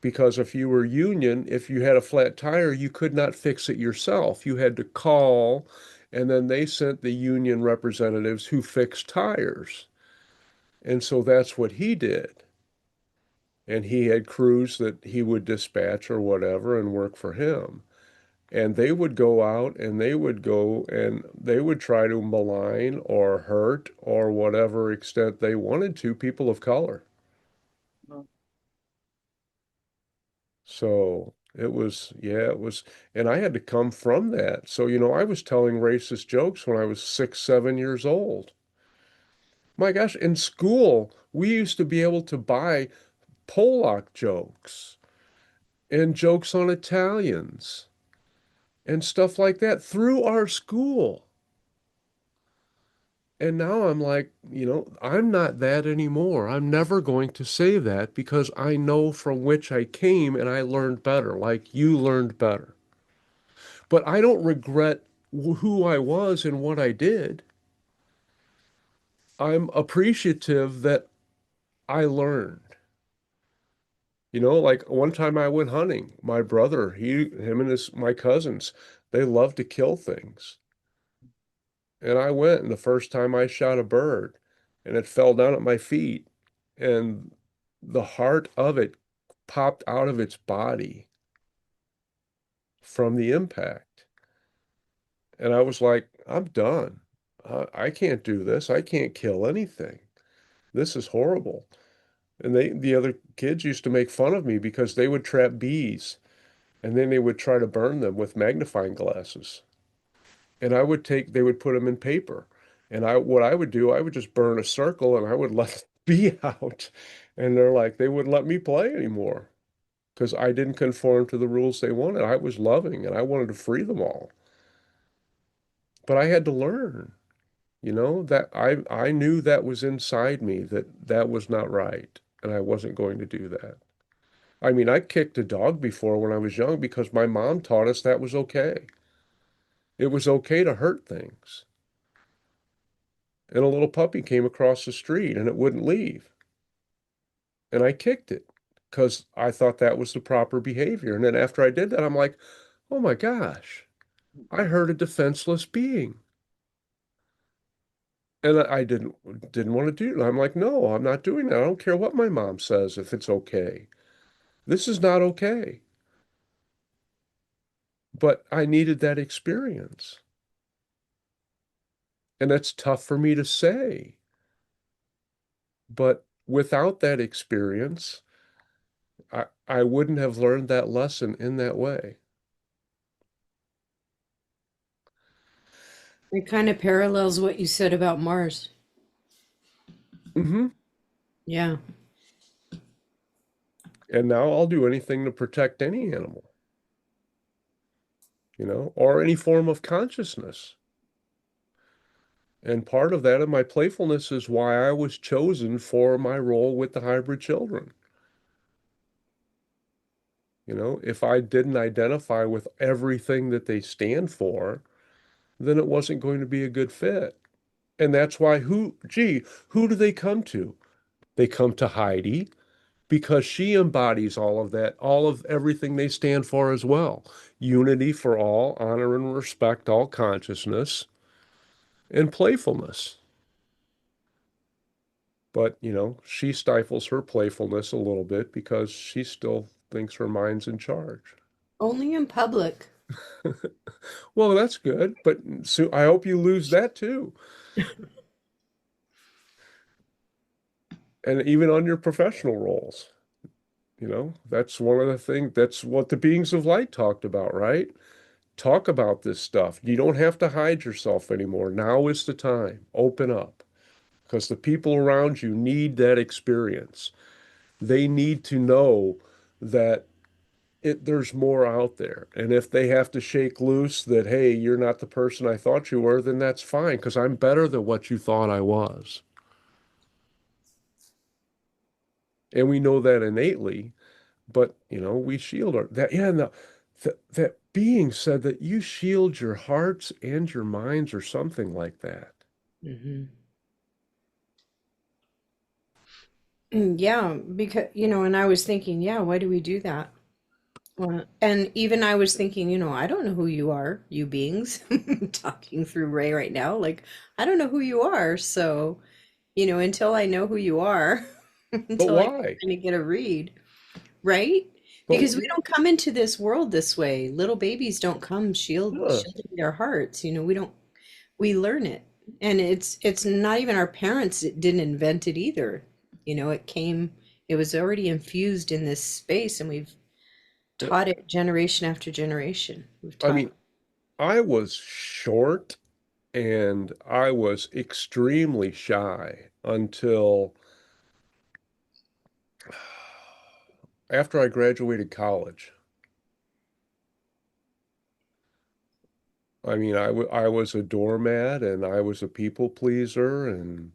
Because if you were union, if you had a flat tire, you could not fix it yourself. You had to call, and then they sent the union representatives who fixed tires. And so that's what he did. and he had crews that he would dispatch or whatever and work for him. And they would go out and they would try to malign or hurt or whatever extent they wanted to people of color. No. So it was, and I had to come from that. So, I was telling racist jokes when I was 6, 7 years old. My gosh, in school, we used to be able to buy Polak jokes and jokes on Italians and stuff like that through our school. And now I'm like, I'm not that anymore. I'm never going to say that because I know from which I came and I learned better, like you learned better. But I don't regret who I was and what I did. I'm appreciative that I learned. Like one time I went hunting. My brother, him and my cousins, they love to kill things. And I went, and the first time I shot a bird, and it fell down at my feet, and the heart of it popped out of its body from the impact. And I was like, I'm done. I can't do this. I can't kill anything. This is horrible. And the other kids used to make fun of me because they would trap bees, and then they would try to burn them with magnifying glasses. And they would put them in paper. And what I would do, I would just burn a circle and I would let the bee out. And they wouldn't let me play anymore because I didn't conform to the rules they wanted. I was loving and I wanted to free them all. But I had to learn, that I knew that was inside me, that was not right. And I wasn't going to do that. I mean, I kicked a dog before when I was young because my mom taught us that was okay. It was okay to hurt things. And a little puppy came across the street and it wouldn't leave. And I kicked it because I thought that was the proper behavior. And then after I did that, I'm like, oh my gosh, I hurt a defenseless being. And I didn't want to do it. I'm like, no, I'm not doing that. I don't care what my mom says if it's okay. This is not okay. But I needed that experience. And that's tough for me to say. But without that experience, I wouldn't have learned that lesson in that way. It kind of parallels what you said about Mars. Hmm. Yeah. And now I'll do anything to protect any animal, or any form of consciousness. And part of that and my playfulness is why I was chosen for my role with the hybrid children. If I didn't identify with everything that they stand for, then it wasn't going to be a good fit. And that's why who do they come to? They come to Heidi because she embodies all of that, all of everything they stand for as well. Unity for all, honor and respect all consciousness, and playfulness. But, she stifles her playfulness a little bit because she still thinks her mind's in charge. Only in public. Well, that's good, but so I hope you lose that too. And even on your professional roles, that's one of the things, that's what the beings of light talked about, right? Talk about this stuff. You don't have to hide yourself anymore. Now is the time. Open up because the people around you need that experience. They need to know that there's more out there. And if they have to shake loose that, hey, you're not the person I thought you were, then that's fine because I'm better than what you thought I was. And we know that innately, but we shield that. Yeah, no, that being said that you shield your hearts and your minds or something like that. Mm-hmm. Yeah, because, and I was thinking, yeah, why do we do that? Well, and even I was thinking, I don't know who you are, you beings. Talking through Ray right now, like, I don't know who you are. So, until I know who you are, But until I could why? kind of get a read, right? But Because we don't come into this world this way. Little babies don't come yeah. shielding their hearts. We don't, we learn it. And it's not even our parents that didn't invent it either. It was already infused in this space, and we've taught it generation after generation. We've I taught. mean, I was short and I was extremely shy until after I graduated college. I mean, I was a doormat and I was a people pleaser and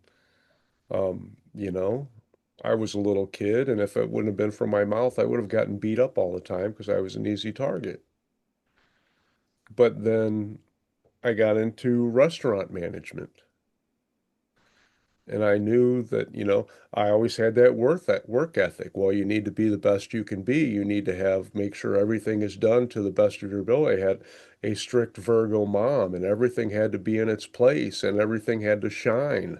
you know, I was a little kid and if it wouldn't have been for my mouth, I would have gotten beat up all the time because I was an easy target. But then I got into restaurant management. And I knew that, I always had that work ethic. Well, you need to be the best you can be. You need to make sure everything is done to the best of your ability. I had a strict Virgo mom, and everything had to be in its place, and everything had to shine.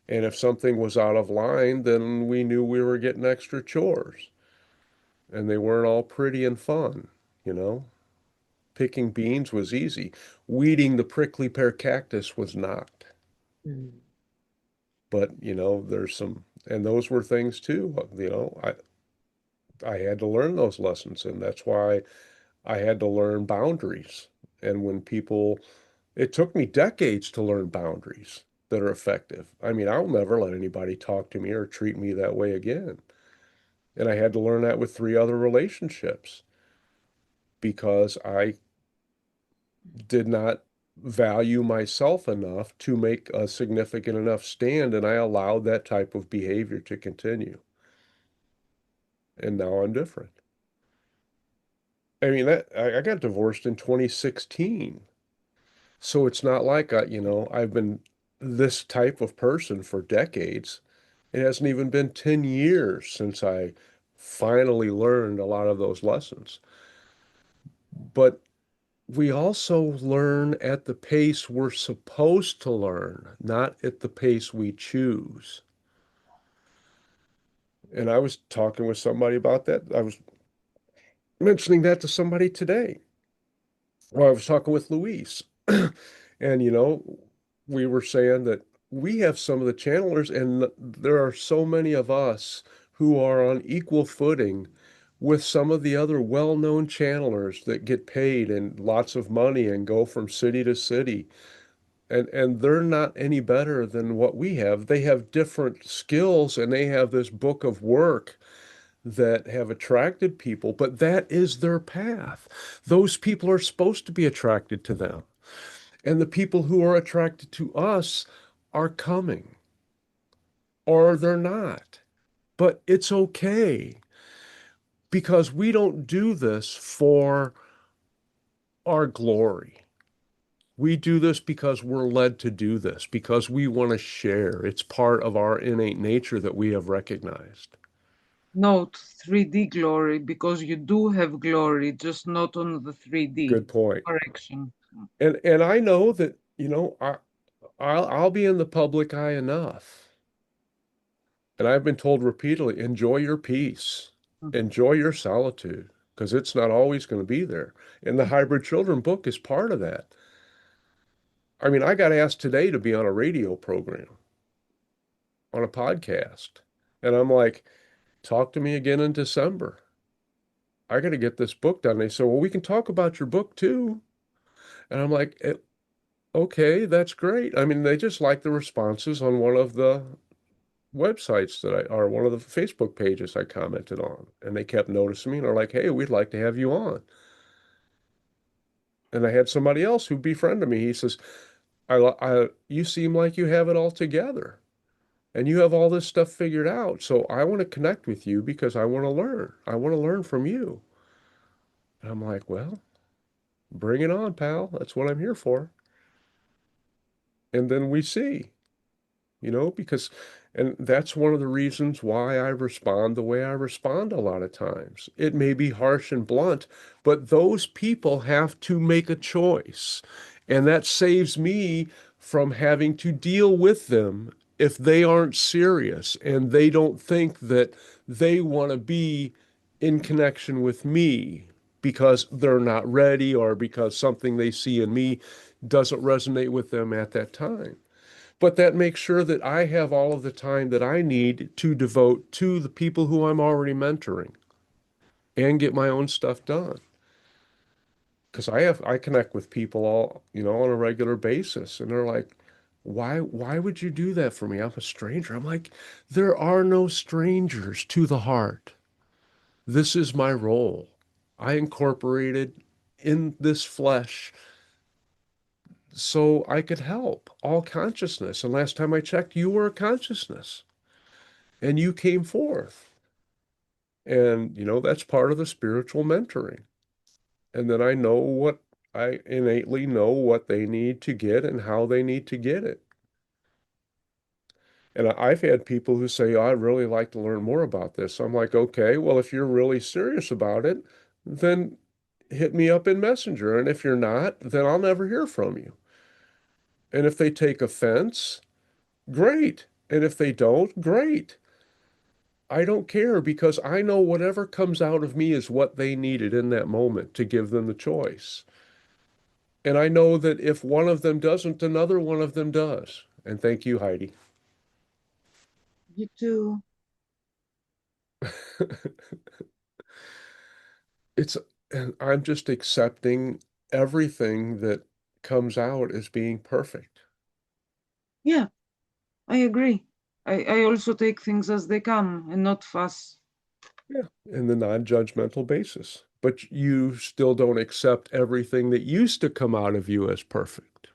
And if something was out of line, then we knew we were getting extra chores, and they weren't all pretty and fun, you know. Picking beans was easy. Weeding the prickly pear cactus was not. Mm. But, there's and those were things too. I had to learn those lessons, and that's why I had to learn boundaries. And it took me decades to learn boundaries that are effective. I mean, I'll never let anybody talk to me or treat me that way again. And I had to learn that with 3 other relationships because I did not value myself enough to make a significant enough stand, and I allowed that type of behavior to continue. And now I'm different. I mean, I got divorced in 2016. So it's not like I've been this type of person for decades. It hasn't even been 10 years since I finally learned a lot of those lessons. But we also learn at the pace we're supposed to learn, not at the pace we choose. And I was talking with somebody about that. I was mentioning that to somebody today. Well, I was talking with Luis, and we were saying that we have some of the channelers, and there are so many of us who are on equal footing with some of the other well-known channelers that get paid and lots of money and go from city to city. And they're not any better than what we have. They have different skills and they have this book of work that have attracted people, but that is their path. Those people are supposed to be attracted to them. And the people who are attracted to us are coming, or they're not. But it's okay because we don't do this for our glory. We do this because we're led to do this, because we want to share. It's part of our innate nature that we have recognized. Note 3D glory, because you do have glory, just not on the 3D. Good point. Correction. And I know that, I'll be in the public eye enough. And I've been told repeatedly, enjoy your peace, enjoy your solitude, because it's not always going to be there. And the Hybrid Children book is part of that. I mean, I got asked today to be on a radio program, on a podcast. And I'm like, talk to me again in December. I got to get this book done. They said, well, we can talk about your book too. And I'm like, okay, that's great. I mean, they just like the responses on one of the websites or one of the Facebook pages I commented on. And they kept noticing me and are like, hey, we'd like to have you on. And I had somebody else who befriended me. He says, you seem like you have it all together and you have all this stuff figured out. So I want to connect with you because I want to learn. I want to learn from you. And I'm like, well, bring it on, pal. That's what I'm here for. And then we see, and that's one of the reasons why I respond the way I respond a lot of times. It may be harsh and blunt, but those people have to make a choice. And that saves me from having to deal with them if they aren't serious and they don't think that they want to be in connection with me because they're not ready or because something they see in me doesn't resonate with them at that time. But that makes sure that I have all of the time that I need to devote to the people who I'm already mentoring and get my own stuff done. Because I connect with people all, on a regular basis, and they're like, why would you do that for me? I'm a stranger. I'm like, there are no strangers to the heart. This is my role. I incorporated in this flesh so I could help all consciousness. And last time I checked, you were a consciousness and you came forth. And, that's part of the spiritual mentoring. And then I innately know what they need to get and how they need to get it. And I've had people who say, oh, I'd really like to learn more about this. I'm like, okay, well, if you're really serious about it, then hit me up in Messenger. And if you're not, then I'll never hear from you. And if they take offense, great. And if they don't, great. I don't care because I know whatever comes out of me is what they needed in that moment to give them the choice. And I know that if one of them doesn't, another one of them does. And thank you, Heidi. You too. It's, and I'm just accepting everything that comes out as being perfect. Yeah, I agree. I also take things as they come and not fuss. Yeah. In the non-judgmental basis. But you still don't accept everything that used to come out of you as perfect.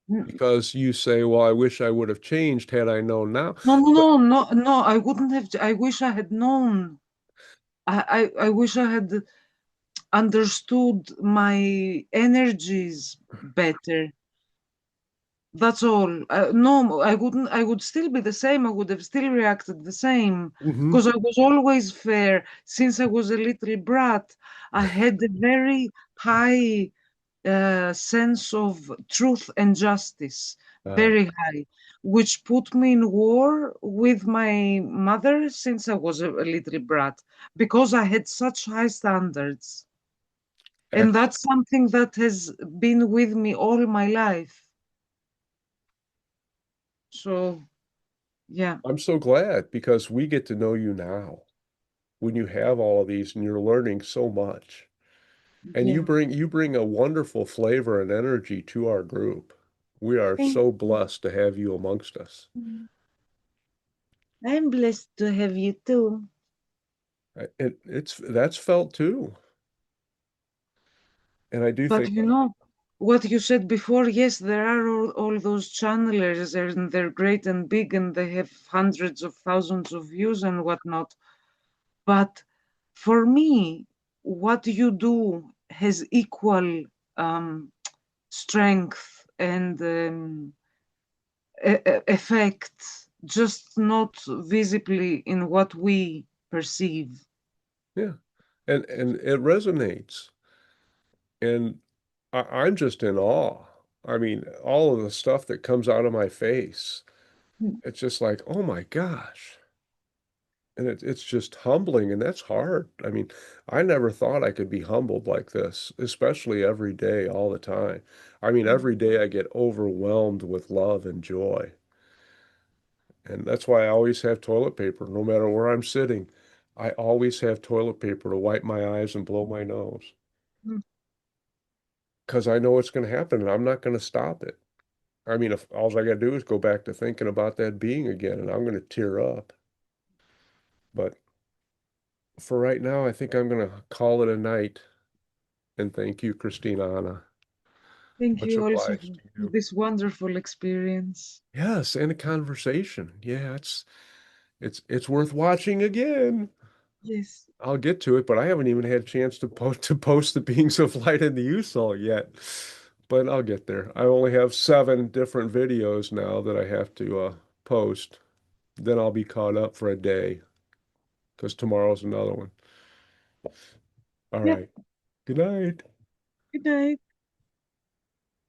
Mm, Because you say, well, I wish I would have changed had I known now. no, no, But no, no, no, I wouldn't have. I wish I had known. I wish I had understood my energies better. That's all. No, I wouldn't. I would still be the same. I would have still reacted the same mhm. because I was always fair. Since I was a little brat, I had a very high sense of truth and justice, Uh, very high, which put me in war with my mother since I was a little brat because I had such high standards. And Actually, that's something that has been with me all my life. So, yeah, I'm so glad because we get to know you now when you have all of these and you're learning so much. And yeah. you bring a wonderful flavor and energy to our group. We are Thank so blessed to have you amongst us. you. I'm blessed to have you too. It's that's felt too. And I do But think, you know, what you said before, yes, there are all those channelers and they're great and big and they have hundreds of thousands of views and whatnot. But for me, what you do has equal um, strength and effect, just not visibly in what we perceive. yeah. And it resonates. And I'm just in awe. I mean, all of the stuff that comes out of my face, it's just like, oh my gosh. And it's just humbling, and that's hard. I mean, I never thought I could be humbled like this, especially every day, all the time. I mean, every day I get overwhelmed with love and joy. And that's why I always have toilet paper, no matter where I'm sitting. I always have toilet paper to wipe my eyes and blow my nose Mm. because I know it's going to happen and I'm not going to stop it. I mean, if all I got to do is go back to thinking about that being again, and I'm going to tear up. But for right now, I think I'm going to call it a night. And thank you, Christina Anna. Thank Much you also obliged for to you. this wonderful experience. Yes, and a conversation. Yeah, it's worth watching again. Yes. I'll get to it, but I haven't even had a chance to post the beings of light in the Usol yet. But I'll get there. I only have 7 different videos now that I have to post. Then I'll be caught up for a day because tomorrow's another one. All Yep. right. Good night. Good night.